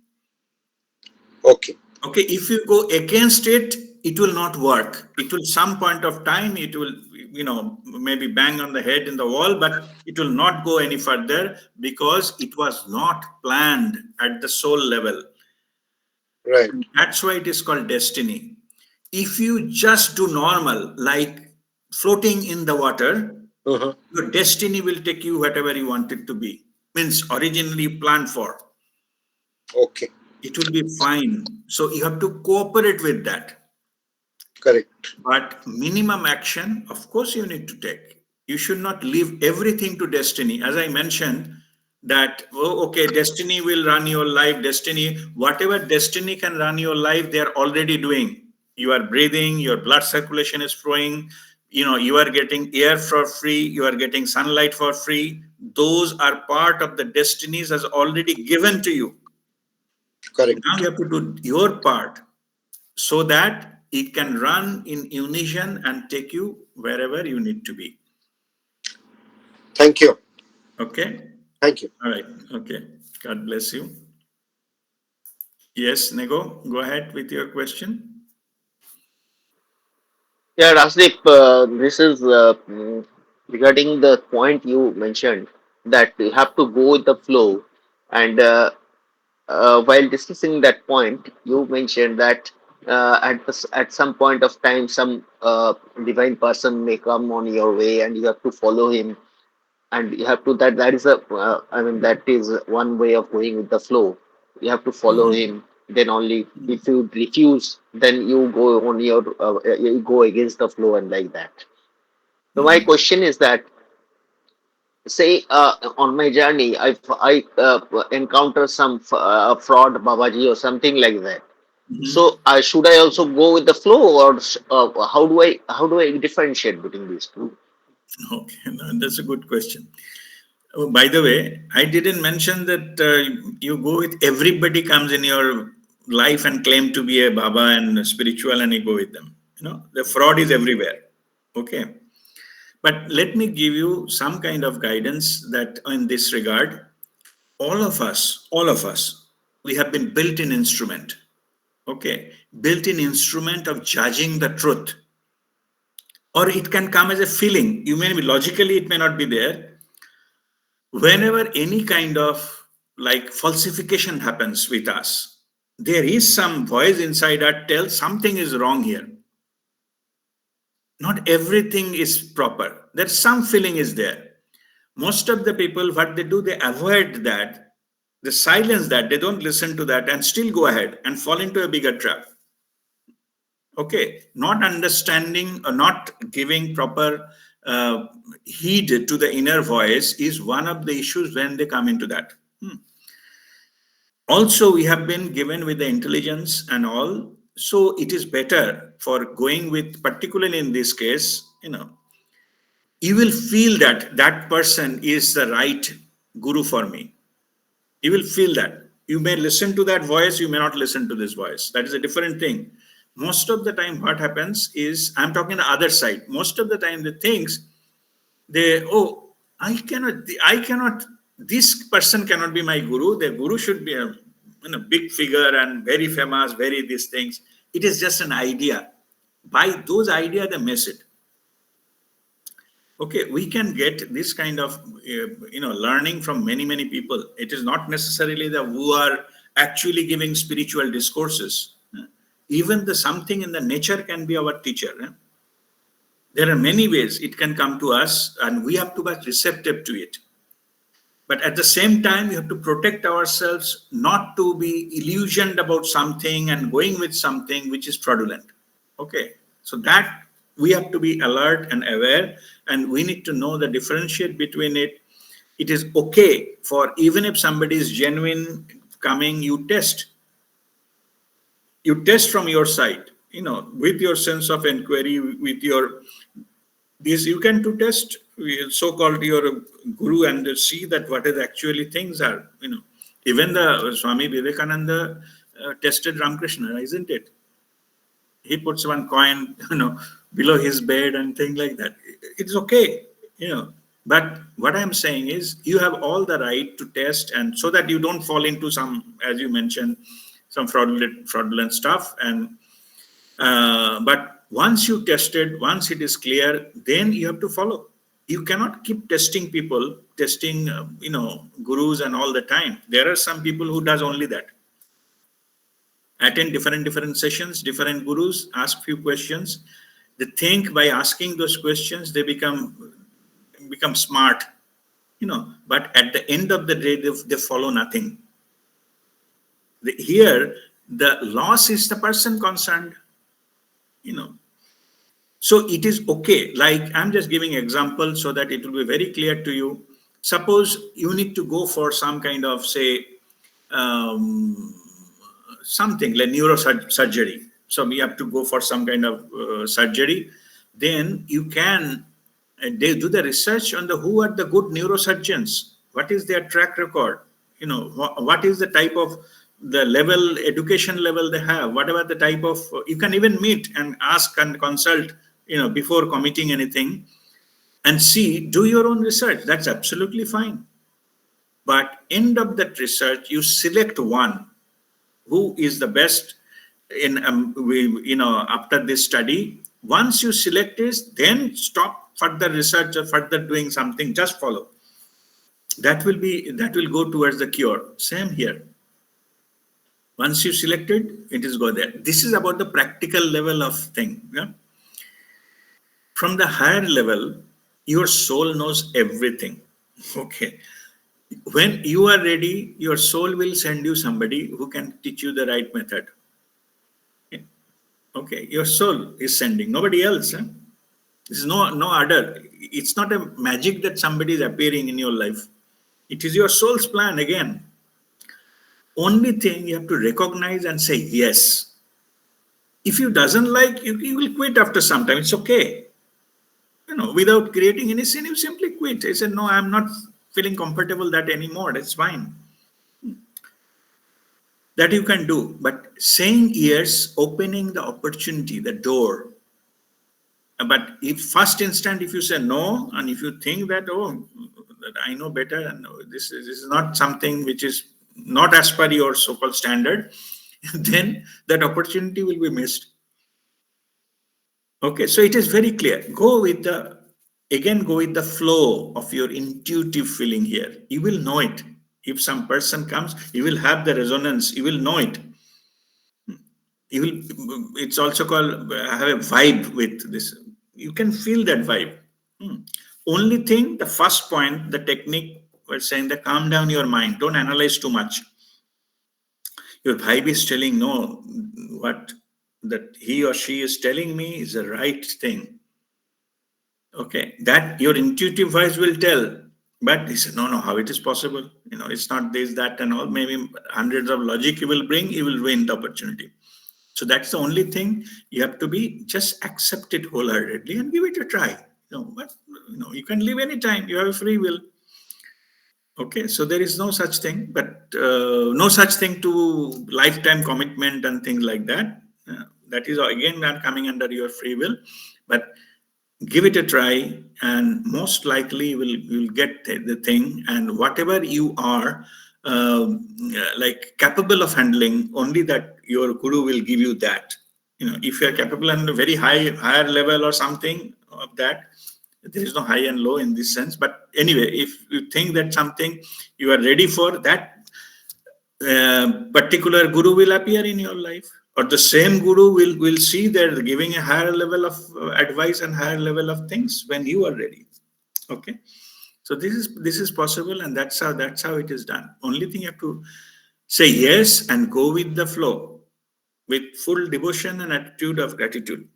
Okay. Okay, if you go against it, it will not work. It will some point of time, it will, maybe bang on the head in the wall, but it will not go any further because it was not planned at the soul level. Right. That's why it is called destiny. If you just do normal, like floating in the water, Mm-hmm. your destiny will take you whatever you want it to be. Means originally planned for. Okay. It will be fine. So you have to cooperate with that. Correct. But minimum action, of course, you need to take. You should not leave everything to destiny. As I mentioned, that, oh, okay, destiny will run your life, destiny, whatever destiny can run your life, they're already doing. You are breathing, your blood circulation is flowing, you are getting air for free, you are getting sunlight for free. Those are part of the destinies as already given to you. Now Correct. you have to do your part so that it can run in unison and take you wherever you need to be. Thank you. Okay? Thank you. All right. Okay. God bless you. Yes, Nego, go ahead with your question. Yeah, Rasdeep, this is regarding the point you mentioned that you have to go with the flow. And while discussing that point, you mentioned that at some point of time, some divine person may come on your way, and you have to follow him, and you have to that is a I mean that is one way of going with the flow. You have to follow Mhm. him. Then only if you refuse, then you go on your you go against the flow and like that. So my Mhm. question is that, say on my journey, I encounter some fraud Babaji or something like that. Mhm. So should I also go with the flow, or how do I differentiate between these two? Okay, no, that's a good question. Oh, by the way, I didn't mention that you go with everybody comes in your life and claim to be a Baba and spiritual and you go with them. The fraud is everywhere. Okay. But let me give you some kind of guidance that in this regard, all of us, we have been built in instrument. Okay. Built in instrument of judging the truth. Or it can come as a feeling. You may be logically, it may not be there. Whenever any kind of like falsification happens with us, there is some voice inside that tells something is wrong here. Not everything is proper. There's some feeling is there. Most of the people, what they do, they avoid that, they silence that, they don't listen to that and still go ahead and fall into a bigger trap. Okay, not understanding or not giving proper uh, heed to the inner voice is one of the issues when they come into that. Also, we have been given with the intelligence and all, so it is better for going with, particularly in this case, you will feel that that person is the right guru for me. You will feel that. You may listen to that voice, you may not listen to this voice. That is a different thing. Most of the time, what happens is, I'm talking the other side. Most of the time, the things they, oh, I cannot, this person cannot be my guru. The guru should be a big figure and very famous, very these things. It is just an idea. By those ideas, they miss it. Okay, we can get this kind of learning from many many people. It is not necessarily the who are actually giving spiritual discourses. Even the something in the nature can be our teacher. There are many ways it can come to us, and we have to be receptive to it. But at the same time, we have to protect ourselves not to be illusioned about something and going with something which is fraudulent. Okay, so that we have to be alert and aware, and we need to know the differentiate between it. It is okay for, even if somebody is genuine coming, you test from your side, with your sense of inquiry, with your this you can to test so-called your guru and see that what is actually things are. Even the Swami Vivekananda tested Ramakrishna, isn't it? He puts one coin, below his bed and things like that. It's okay, But what I'm saying is, you have all the right to test, and so that you don't fall into some, as you mentioned, some fraudulent stuff. And but once you tested, once it is clear, then you have to follow. You cannot keep testing people, testing, gurus and all the time. There are some people who does only that. Attend different sessions, different gurus, ask few questions. They think by asking those questions, they become smart, But at the end of the day, they follow nothing. Here, the loss is the person concerned, So it is okay. Like, I'm just giving example so that it will be very clear to you. Suppose you need to go for some kind of, say, um, something like neurosurgery. So we have to go for some kind of surgery. Then you can they do the research on the who are the good neurosurgeons. What is their track record? What is the type of the level, education level they have? Whatever the type of, you can even meet and ask and consult, before committing anything, and see, do your own research. That's absolutely fine. But end of that research, you select one who is the best in after this study. Once you select this, then stop further research or further doing something. Just follow. That will go towards the cure. Same here. Once you select it, it is go there. This is about the practical level of thing. Yeah? From the higher level, your soul knows everything. Okay. When you are ready, your soul will send you somebody who can teach you the right method. Okay, your soul is sending, nobody else. There's no other. It's not a magic that somebody is appearing in your life. It is your soul's plan again. Only thing you have to recognize and say yes. If you doesn't like, you will quit after some time. It's okay. Without creating any sin, you simply quit. I said, no, I'm not feeling comfortable that anymore. That's fine. That you can do. But saying yes, opening the opportunity, the door. But if first instant, if you say no, and if you think that, oh, that I know better, and this is not something which is not as per your so-called standard, then that opportunity will be missed. Okay, so it is very clear. Go with the flow of your intuitive feeling here. You will know it. If some person comes, you will have the resonance. You will know it. You will. It's also called have a vibe with this. You can feel that vibe. Only thing, the first point, the technique we're saying that calm down your mind. Don't analyze too much. Your vibe is telling no, what that he or she is telling me is the right thing. Okay, that your intuitive voice will tell. But he said, no, no, how it is possible? It's not this, that, and all. Maybe hundreds of logic you will bring, you will ruin the opportunity. So that's the only thing you have to be, just accept it wholeheartedly and give it a try. But you can live anytime. You have a free will. Okay, so there is no such thing, but no such thing to lifetime commitment and things like that. That is again not coming under your free will, but give it a try, and most likely you will get the thing. And whatever you are like capable of handling, only that your guru will give you that. If you are capable on a very higher level or something of that, there is no high and low in this sense. But anyway, if you think that something you are ready for, that particular guru will appear in your life, or the same guru will see they're giving a higher level of advice and higher level of things when you are ready. Okay, so this is possible, and that's how it is done. Only thing you have to say yes and go with the flow with full devotion and attitude of gratitude.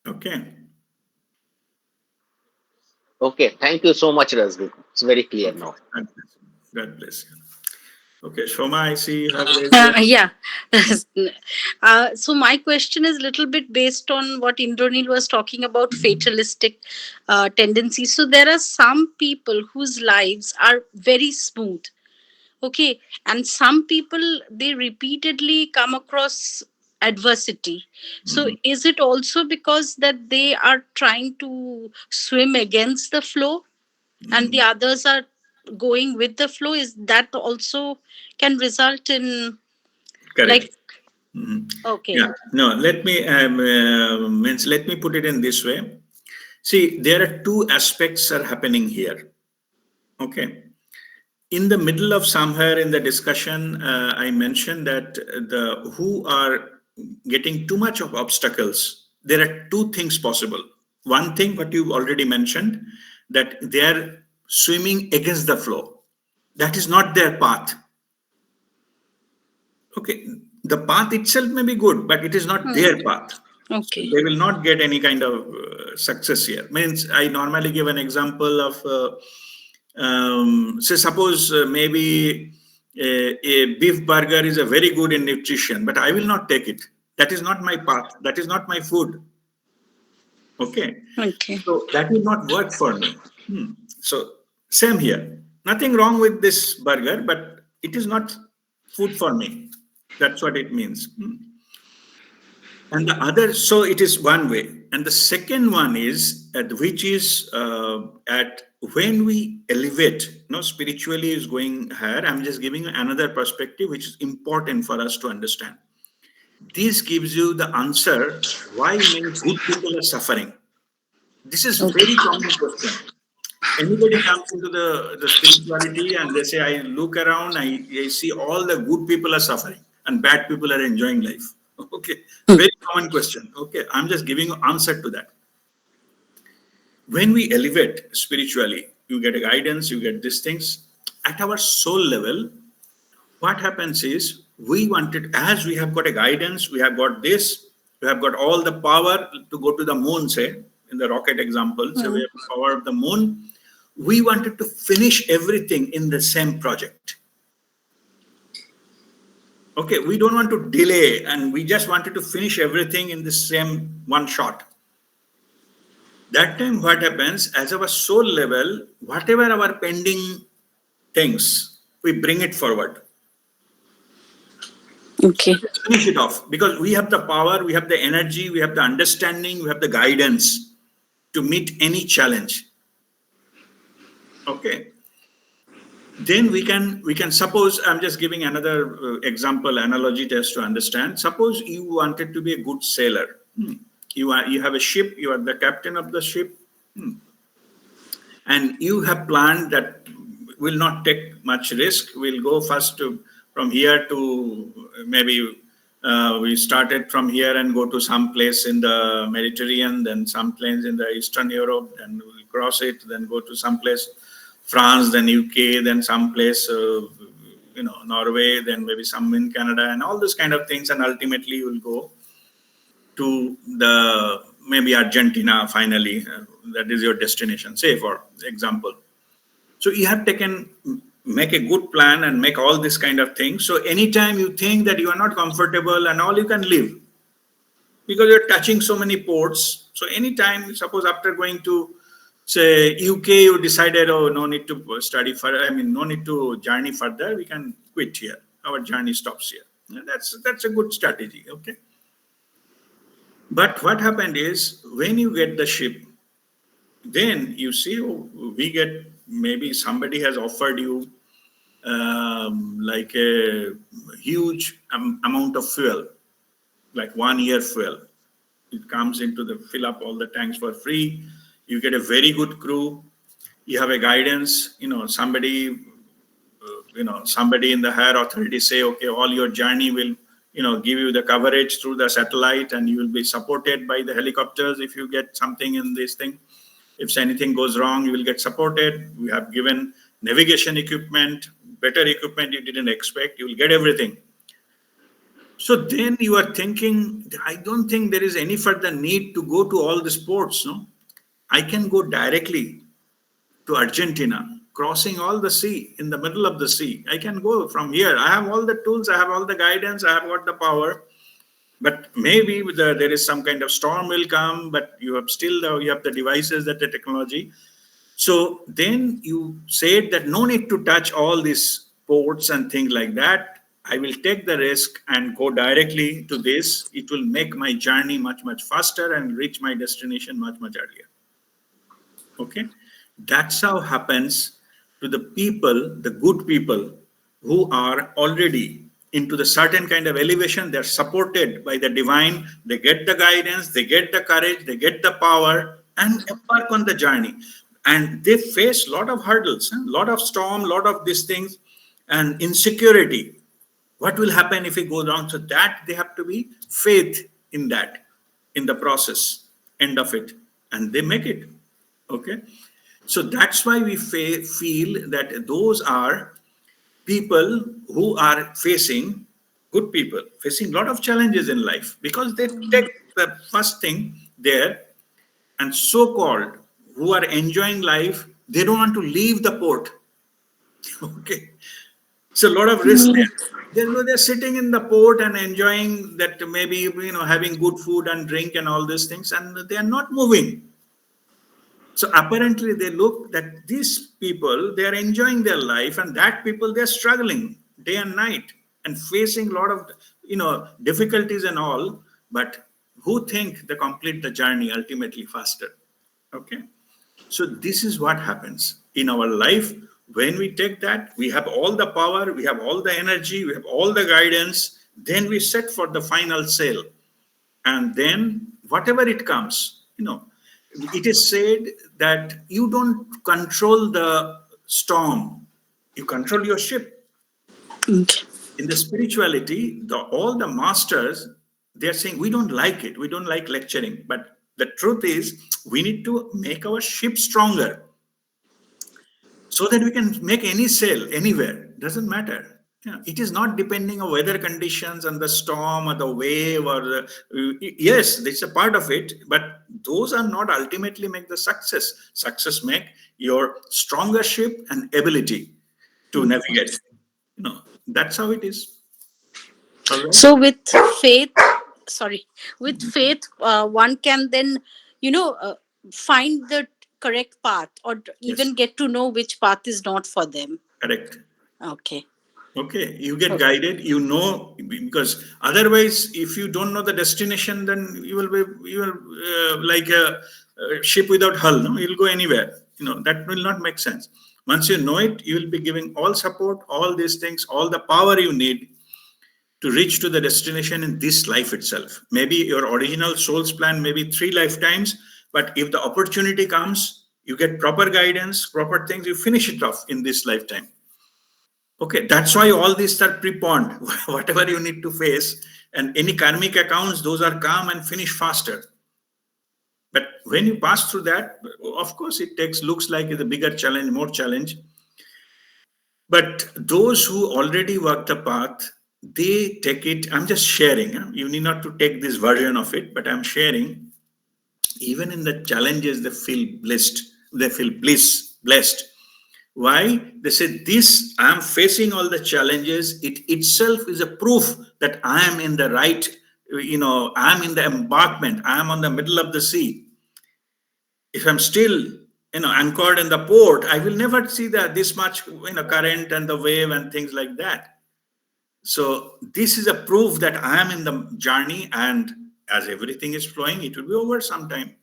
Okay. Okay, thank you so much, Razvi. It's very clear Okay. now. God bless you. Okay, Shoma, I see you have raised your. Yeah. So my question is a little bit based on what Indranil was talking about, fatalistic tendencies. So there are some people whose lives are very smooth. Okay. And some people, they repeatedly come across adversity. So Mhm. is it also because that they are trying to swim against the flow, and the others are going with the flow? Is that also can result in, Correct. like, Mhm. okay. Yeah. No, let me put it in this way. See, there are two aspects are happening here. Okay. In the middle of somewhere in the discussion, I mentioned that the who are getting too much of obstacles. There are two things possible. One thing, what you already mentioned, that they are swimming against the flow. That is not their path. Okay, the path itself may be good, but it is not Hmm. their path. So Okay. they will not get any kind of success here. Means I normally give an example of, say, suppose maybe a beef burger is a very good in nutrition, but I will not take it. That is not my path. That is not my food. Okay, Okay. so that will not work for me. So same here. Nothing wrong with this burger, but it is not food for me. That's what it means. And the other, so it is one way. And the second one is, which is at when we elevate, spiritually is going higher. I'm just giving another perspective, which is important for us to understand. This gives you the answer why many good people are suffering. This is Okay. very common question. Anybody comes into the spirituality and they say, I look around, I see all the good people are suffering and bad people are enjoying life. Okay, very common question. Okay, I'm just giving you answer to that. When we elevate spiritually, you get a guidance, you get these things. At our soul level, what happens is we wanted, as we have got a guidance, we have got this, we have got all the power to go to the moon, say, in the rocket example, say we Hmm. have the power of the moon. We wanted to finish everything in the same project. Okay, we don't want to delay, and we just wanted to finish everything in the same one shot. That time, what happens, as our soul level, whatever our pending things, we bring it forward. Okay. Let's finish it off, because we have the power, we have the energy, we have the understanding, we have the guidance to meet any challenge. Okay, then we can suppose, I'm just giving another example analogy just to understand. Suppose you wanted to be a good sailor. You have a ship, you are the captain of the ship. And you have planned that will not take much risk. We'll go first from here to maybe we started from here and go to some place in the Mediterranean, then some place in the Eastern Europe, then we'll cross it, then go to some place France, then UK, then some place Norway, then maybe some in Canada, and all those kind of things, and ultimately you'll go to the maybe Argentina finally. that is your destination, say for example. So you have taken, make a good plan and make all this kind of things. So anytime you think that you are not comfortable and all, you can leave, because you're touching so many ports. So anytime, suppose after going to say UK, you decided, oh, no need to study further, I mean, no need to journey further, we can quit here. Our journey stops here. That's a good strategy, okay? But what happened is, when you get the ship, then you see, oh, we get, maybe somebody has offered you like a huge amount of fuel, like 1 year fuel. It comes into the, fill up all the tanks for free. You get a very good crew. You have a guidance, somebody, somebody in the higher authority say, okay, all your journey will, give you the coverage through the satellite, and you will be supported by the helicopters if you get something in this thing. If anything goes wrong, you will get supported. We have given navigation equipment, better equipment you didn't expect. You will get everything. So then you are thinking, I don't think there is any further need to go to all the sports. No, I can go directly to Argentina, crossing all the sea, in the middle of the sea. I can go from here. I have all the tools, I have all the guidance, I have got the power. But maybe there is some kind of storm will come, but you have still you have the devices, that the technology. So then you said that no need to touch all these ports and things like that. I will take the risk and go directly to this. It will make my journey much, much faster and reach my destination much, much earlier. Okay. That's how happens to the people, the good people who are already into the certain kind of elevation. They're supported by the divine. They get the guidance, they get the courage, they get the power, and embark on the journey. And they face a lot of hurdles, a lot of storm, a lot of these things, and insecurity. What will happen if it goes wrong? So that they have to be faith in that, in the process, end of it, and they make it. Okay. So that's why we feel that those are people who are facing, good people, facing a lot of challenges in life, because they take the first thing there, and so-called who are enjoying life, they don't want to leave the port. Okay. So a lot of risk there. They're sitting in the port and enjoying that, maybe, having good food and drink and all these things, and they are not moving. So apparently they look that these people, they are enjoying their life, and that people, they're struggling day and night and facing a lot of, difficulties and all, but who think they complete the journey ultimately faster. Okay. So this is what happens in our life. When we take that, we have all the power, we have all the energy, we have all the guidance, then we set for the final sail. And then whatever it comes, it is said that you don't control the storm, you control your ship. Okay. In the spirituality, all the masters, they're saying, we don't like it, we don't like lecturing, but the truth is, we need to make our ship stronger, so that we can make any sail anywhere. Doesn't matter. It is not depending on weather conditions and the storm or the wave or yes, it's a part of it, but those are not ultimately make the success. Success make your stronger ship and ability to navigate. That's how it is. All right. So with faith, sorry, with faith, one can then, you know, uh, find the correct path, or Yes, even get to know which path is not for them. correct. Okay. Okay, you get Okay. guided, because otherwise, if you don't know the destination, then you will like a ship without hull. No, you'll go anywhere. That will not make sense. Once you know it, you will be giving all support, all these things, all the power you need to reach to the destination in this life itself. Maybe your original soul's plan, maybe 3 lifetimes, but if the opportunity comes, you get proper guidance, proper things, you finish it off in this lifetime. Okay, that's why all these are preponed. Whatever you need to face, and any karmic accounts, those are come and finish faster. But when you pass through that, of course, looks like it's a bigger challenge, more challenge. But those who already walk the path, they take it. I'm just sharing. You need not to take this version of it, but I'm sharing Even in the challenges, they feel blessed. They feel blessed. Why? They say, this, I am facing all the challenges. It itself is a proof that I am in the right, I am in the embarkment. I am on the middle of the sea. If I'm still, anchored in the port, I will never see that this much, current and the wave and things like that. So this is a proof that I am in the journey, and as everything is flowing, it will be over sometime.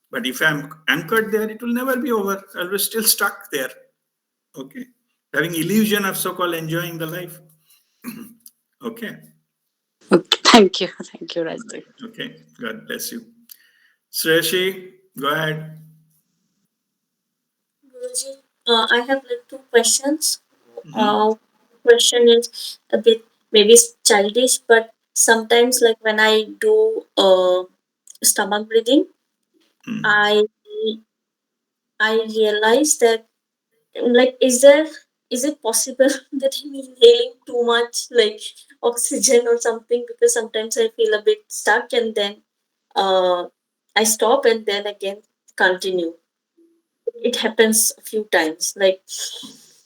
But if I'm anchored there, it will never be over. I will still stuck there. Okay. Having illusion of so-called enjoying the life. Okay. Okay, thank you. Thank you, Rajdev. Okay. God bless you. Sreshi, go ahead. Guruji, I have like two questions. Mhm. Question is a bit maybe childish, but sometimes like when I do stomach breathing, Mm. I I realize that like is it possible that I'm inhaling too much like oxygen or something, because sometimes I feel a bit stuck and then uh I stop and then again continue. It happens a few times like,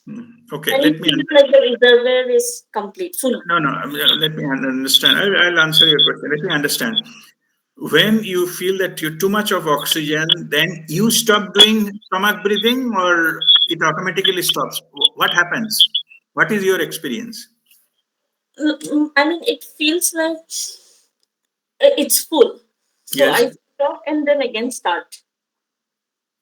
Mm. Okay. and it Let me feels like the reservoir is complete full. No, no. Let me understand. I'll answer your question. Let me understand. When you feel that you're too much of oxygen, then you stop doing stomach breathing, or it automatically stops. What happens? What is your experience? I mean, it feels like it's full. So Yes, I stop and then again start.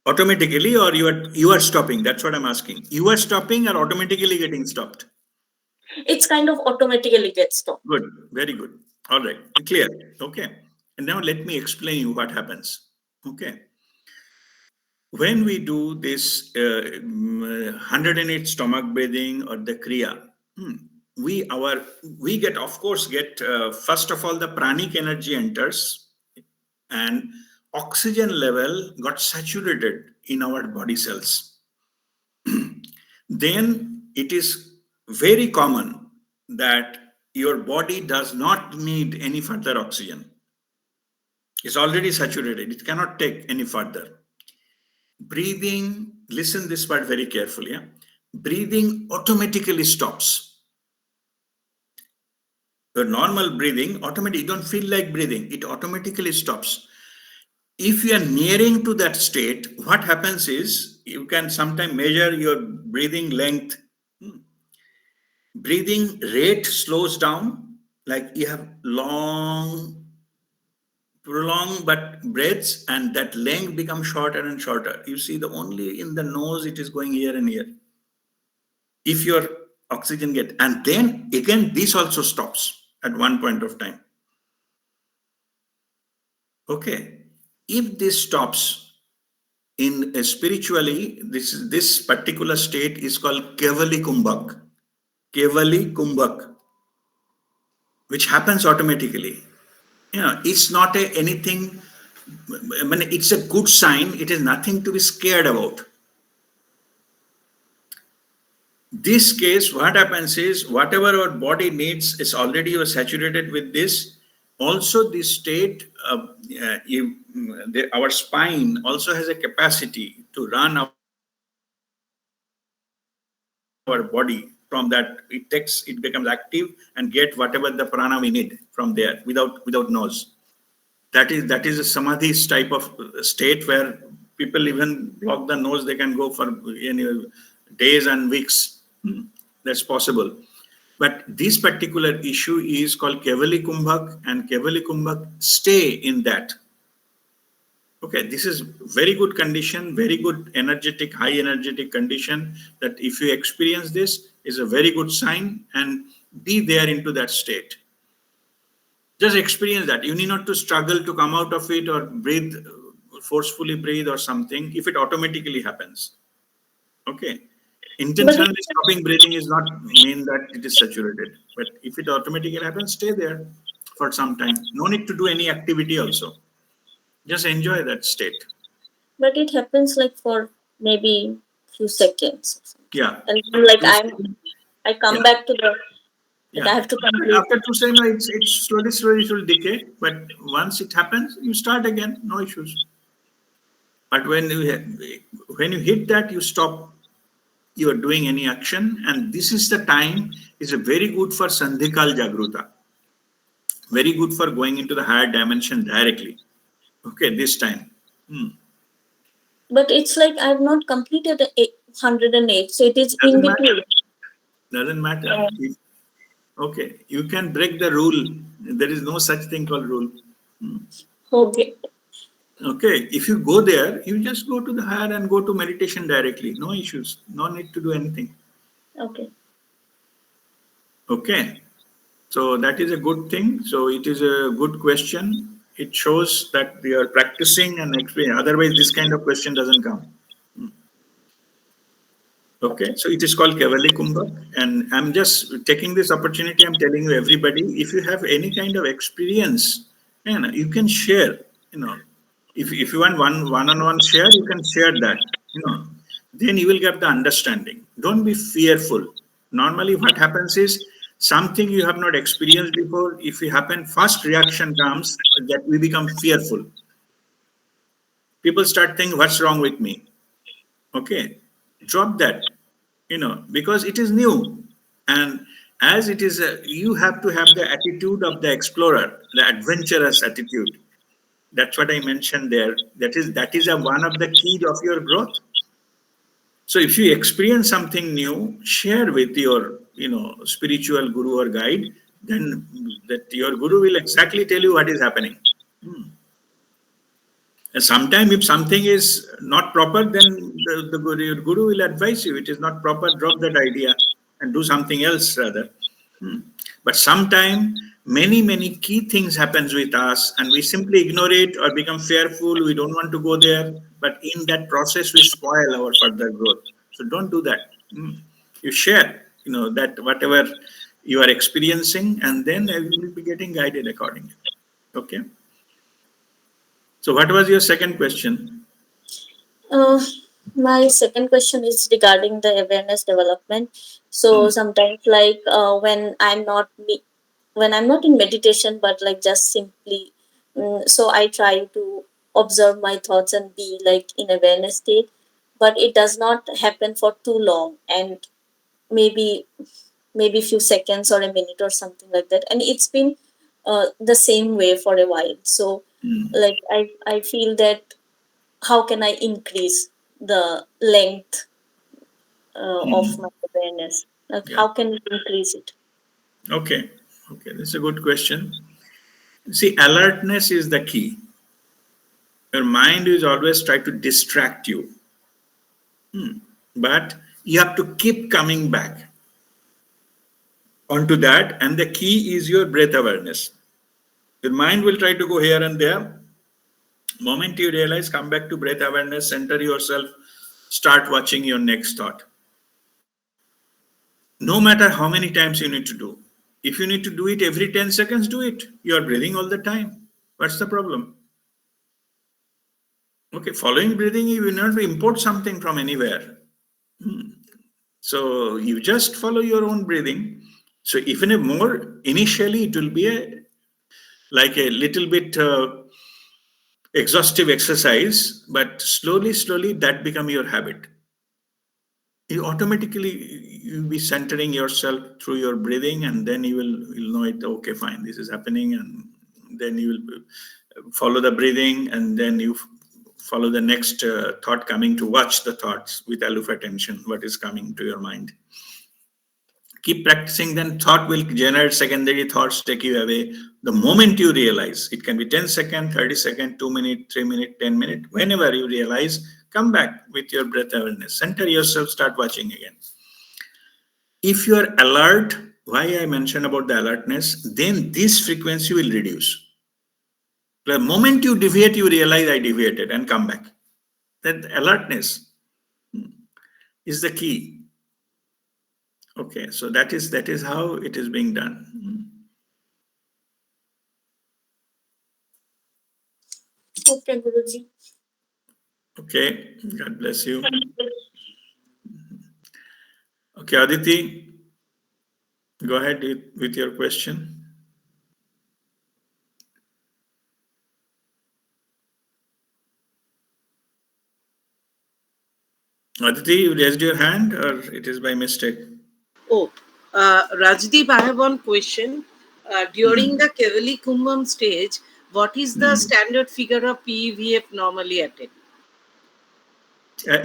automatically, or you are stopping. That's what I'm asking. You are stopping or automatically getting stopped. It's kind of automatically gets stopped. Good, very good. All right, clear. Okay, and now let me explain you what happens. Okay, when we do this 108 stomach breathing or the kriya, hmm, we get, of course, get first of all the pranic energy enters, and oxygen level got saturated in our body cells. Then it is very common that your body does not need any further oxygen. It's already saturated, it cannot take any further. Breathing, listen this part very carefully. Yeah? Breathing automatically stops. Your normal breathing, automatically, you don't feel like breathing, it automatically stops. If you are nearing to that state, what happens is you can sometimes measure your breathing length. Breathing rate slows down, like you have long, prolonged but breaths, and that length becomes shorter and shorter. You see, the only in the nose it is going here and here. If your oxygen get, and then again this also stops at one point of time. Okay, if this stops in spiritually, this particular state is called kevali kumbhak. Kevali kumbhak, which happens automatically. It's not anything. I mean, it's a good sign. It is nothing to be scared about. This case, what happens is whatever our body needs is already saturated with this. Also, this state, our spine also has a capacity to run our body from that. It becomes active and get whatever the prana we need from there without nose. That is a samadhi type of state where people even block the nose. They can go for days and weeks. That's possible. But this particular issue is called Kevali Kumbhak, and Kevali Kumbhak stay in that. Okay, this is very good condition, very good energetic, high energetic condition, that if you experience this is a very good sign, and be there into that state. Just experience that. You need not to struggle to come out of it or breathe, forcefully breathe or something, if it automatically happens. Okay. But Intentionally stopping breathing is not mean that it is saturated. But if it automatically happens, stay there for some time. No need to do any activity also. Just enjoy that state. it happens like for maybe few seconds or something. Yeah. And then like Yes. I come Yeah. back to the Like Yeah. I have to complete. After 2 seconds, it's slowly it will decay. But once it happens, you start again, no issues. But when you hit that, you stop. You are doing any action, and this is the time. Is a very good for sandhikal jagruta. Very good for going into the higher dimension directly. Okay, this time. Hmm. But it's like I've not completed the 108, so it is in Doesn't matter. between. Doesn't matter. Uh, Okay, you can break the rule. There is no such thing called rule. Hmm. okay. Okay, if you go there, you just go to the higher and go to meditation directly. No issues. No need to do anything. Okay. Okay, so that is a good thing. So it is a good question. It shows that we are practicing and explaining. Otherwise, this kind of question doesn't come. Okay, Okay. so it is called Kevali Kumbha, and I'm just taking this opportunity. I'm telling you, everybody, if you have any kind of experience, you can share. You know, if you want one-on-one share, you can share that. Then you will get the understanding. Don't be fearful. Normally, what happens is something you have not experienced before. If it happen, first reaction comes that we become fearful. People start thinking, "What's wrong with me?" Okay, drop that, because it is new. And as it is, you have to have the attitude of the explorer, the adventurous attitude. That's what I mentioned there. That is one of the keys of your growth. So if you experience something new, share with your, spiritual guru or guide, then that your guru will exactly tell you what is happening. Hmm. And sometimes, if something is not proper, then your guru will advise you. It is not proper, drop that idea and do something else rather. Hmm. But sometimes, many key things happens with us, and we simply ignore it or become fearful. We don't want to go there. But in that process, we spoil our further growth. So don't do that. Hmm. You share, that whatever you are experiencing, and then you will be getting guided accordingly. Okay. So what was your second question? Uh, my second question is regarding the awareness development. So Hmm. sometimes, like when I'm not in meditation, but like just simply, so I try to observe my thoughts and be like in awareness state, but it does not happen for too long, and maybe few seconds or a minute or something like that, and it's been the same way for a while. So Hmm. like I feel that how can I increase the length of my Hmm. awareness? Like Yeah. how can we increase it? Okay. Okay. That's a good question. See, alertness is the key. Your mind is always try to distract you, but you have to keep coming back onto that. And the key is your breath awareness. Your mind will try to go here and there. Moment you realize, come back to breath awareness, center yourself, start watching your next thought. No matter how many times you need to do. If you need to do it every 10 seconds, do it. You are breathing all the time. What's the problem? Okay, following breathing, you will not import something from anywhere. So you just follow your own breathing. So even a more initially, it will be like a little bit exhaustive exercise, but slowly, that become your habit. You automatically you'll be centering yourself through your breathing, and then you'll know it. Okay, fine, this is happening, and then you will follow the breathing, and then you follow the next thought coming to watch the thoughts with aloof attention. What is coming to your mind? Keep practicing, then thought will generate secondary thoughts, take you away. The moment you realize, it can be 10 seconds, 30 seconds, 2 minutes, 3 minutes, 10 minutes, whenever you realize, come back with your breath awareness, center yourself, start watching again. If you are alert, why I mentioned about the alertness, then this frequency will reduce. The moment you deviate, you realize I deviated and come back. That alertness is the key. Okay, so that is how it is being done. Okay, Guruji. Okay, God bless you. Okay, Aditi, Go ahead with your question. Aditi, you raised your hand or it is by mistake? Oh, Rajdeep, I have one question. During Hmm. the Kevali Kumbham stage, what is the Hmm. standard figure of PEVF normally attained?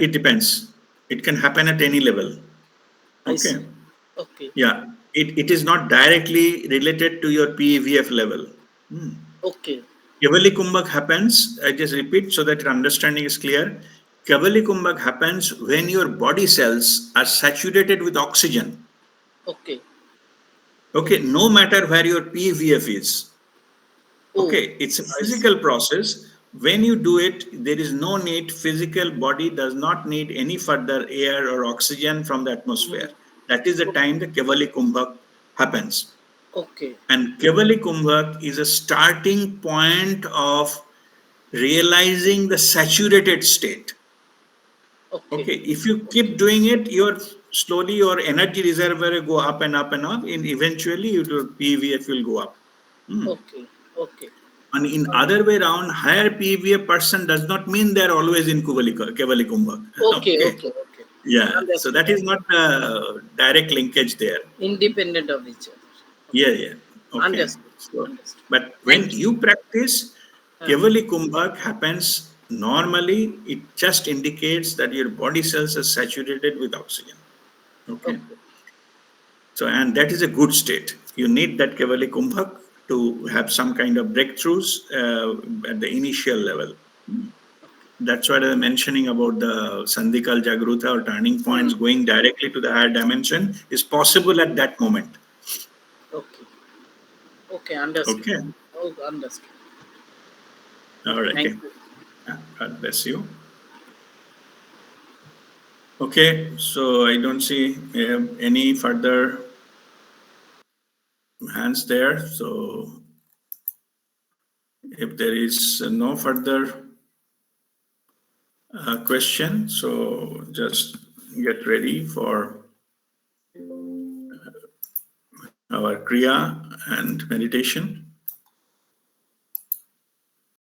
It depends. It can happen at any level. I see. Okay. Okay. Yeah. It is not directly related to your PVF level. Hmm. Okay. Kavali Kumbhak happens, I just repeat so that your understanding is clear. Kavali Kumbhak happens when your body cells are saturated with oxygen. Okay. Okay, no matter where your PVF is. Oh, Okay, it's a I see. physical process. When you do it, there is no need, physical body does not need any further air or oxygen from the atmosphere. That is the time the Kavali Kumbhak happens. Okay. And Kavali Kumbhak is a starting point of realizing the saturated state. Okay. Okay, if you Okay. keep doing it, your slowly your energy reservoir will go up and up and up, and eventually your PVF will go up. Hmm. Okay. Okay. And in Under- other way around, higher PVA person does not mean they're always in Kevali Kumbhak. Okay. Okay. Okay. Okay. Yeah. So Understood. that is not a direct linkage there. Independent of each other. Yeah, Okay. yeah. Okay. Understood. So, Understood. but when Thank you. you practice, Uh, Kevali Kumbhak happens normally, it just indicates that your body cells are saturated with oxygen. Okay. okay. So, and that is a good state. You need that Kevali Kumbhak to have some kind of breakthroughs at the initial level. That's what I'm mentioning about the Sandhikal Jagruta or turning points going directly to the higher dimension is possible at that moment. Okay. Okay. Understood. Okay. Oh, understood. All Okay. right. Thank Okay. you. God bless you. Okay. So I don't see any further hands there. So if there is no further question, so just get ready for our Kriya and meditation.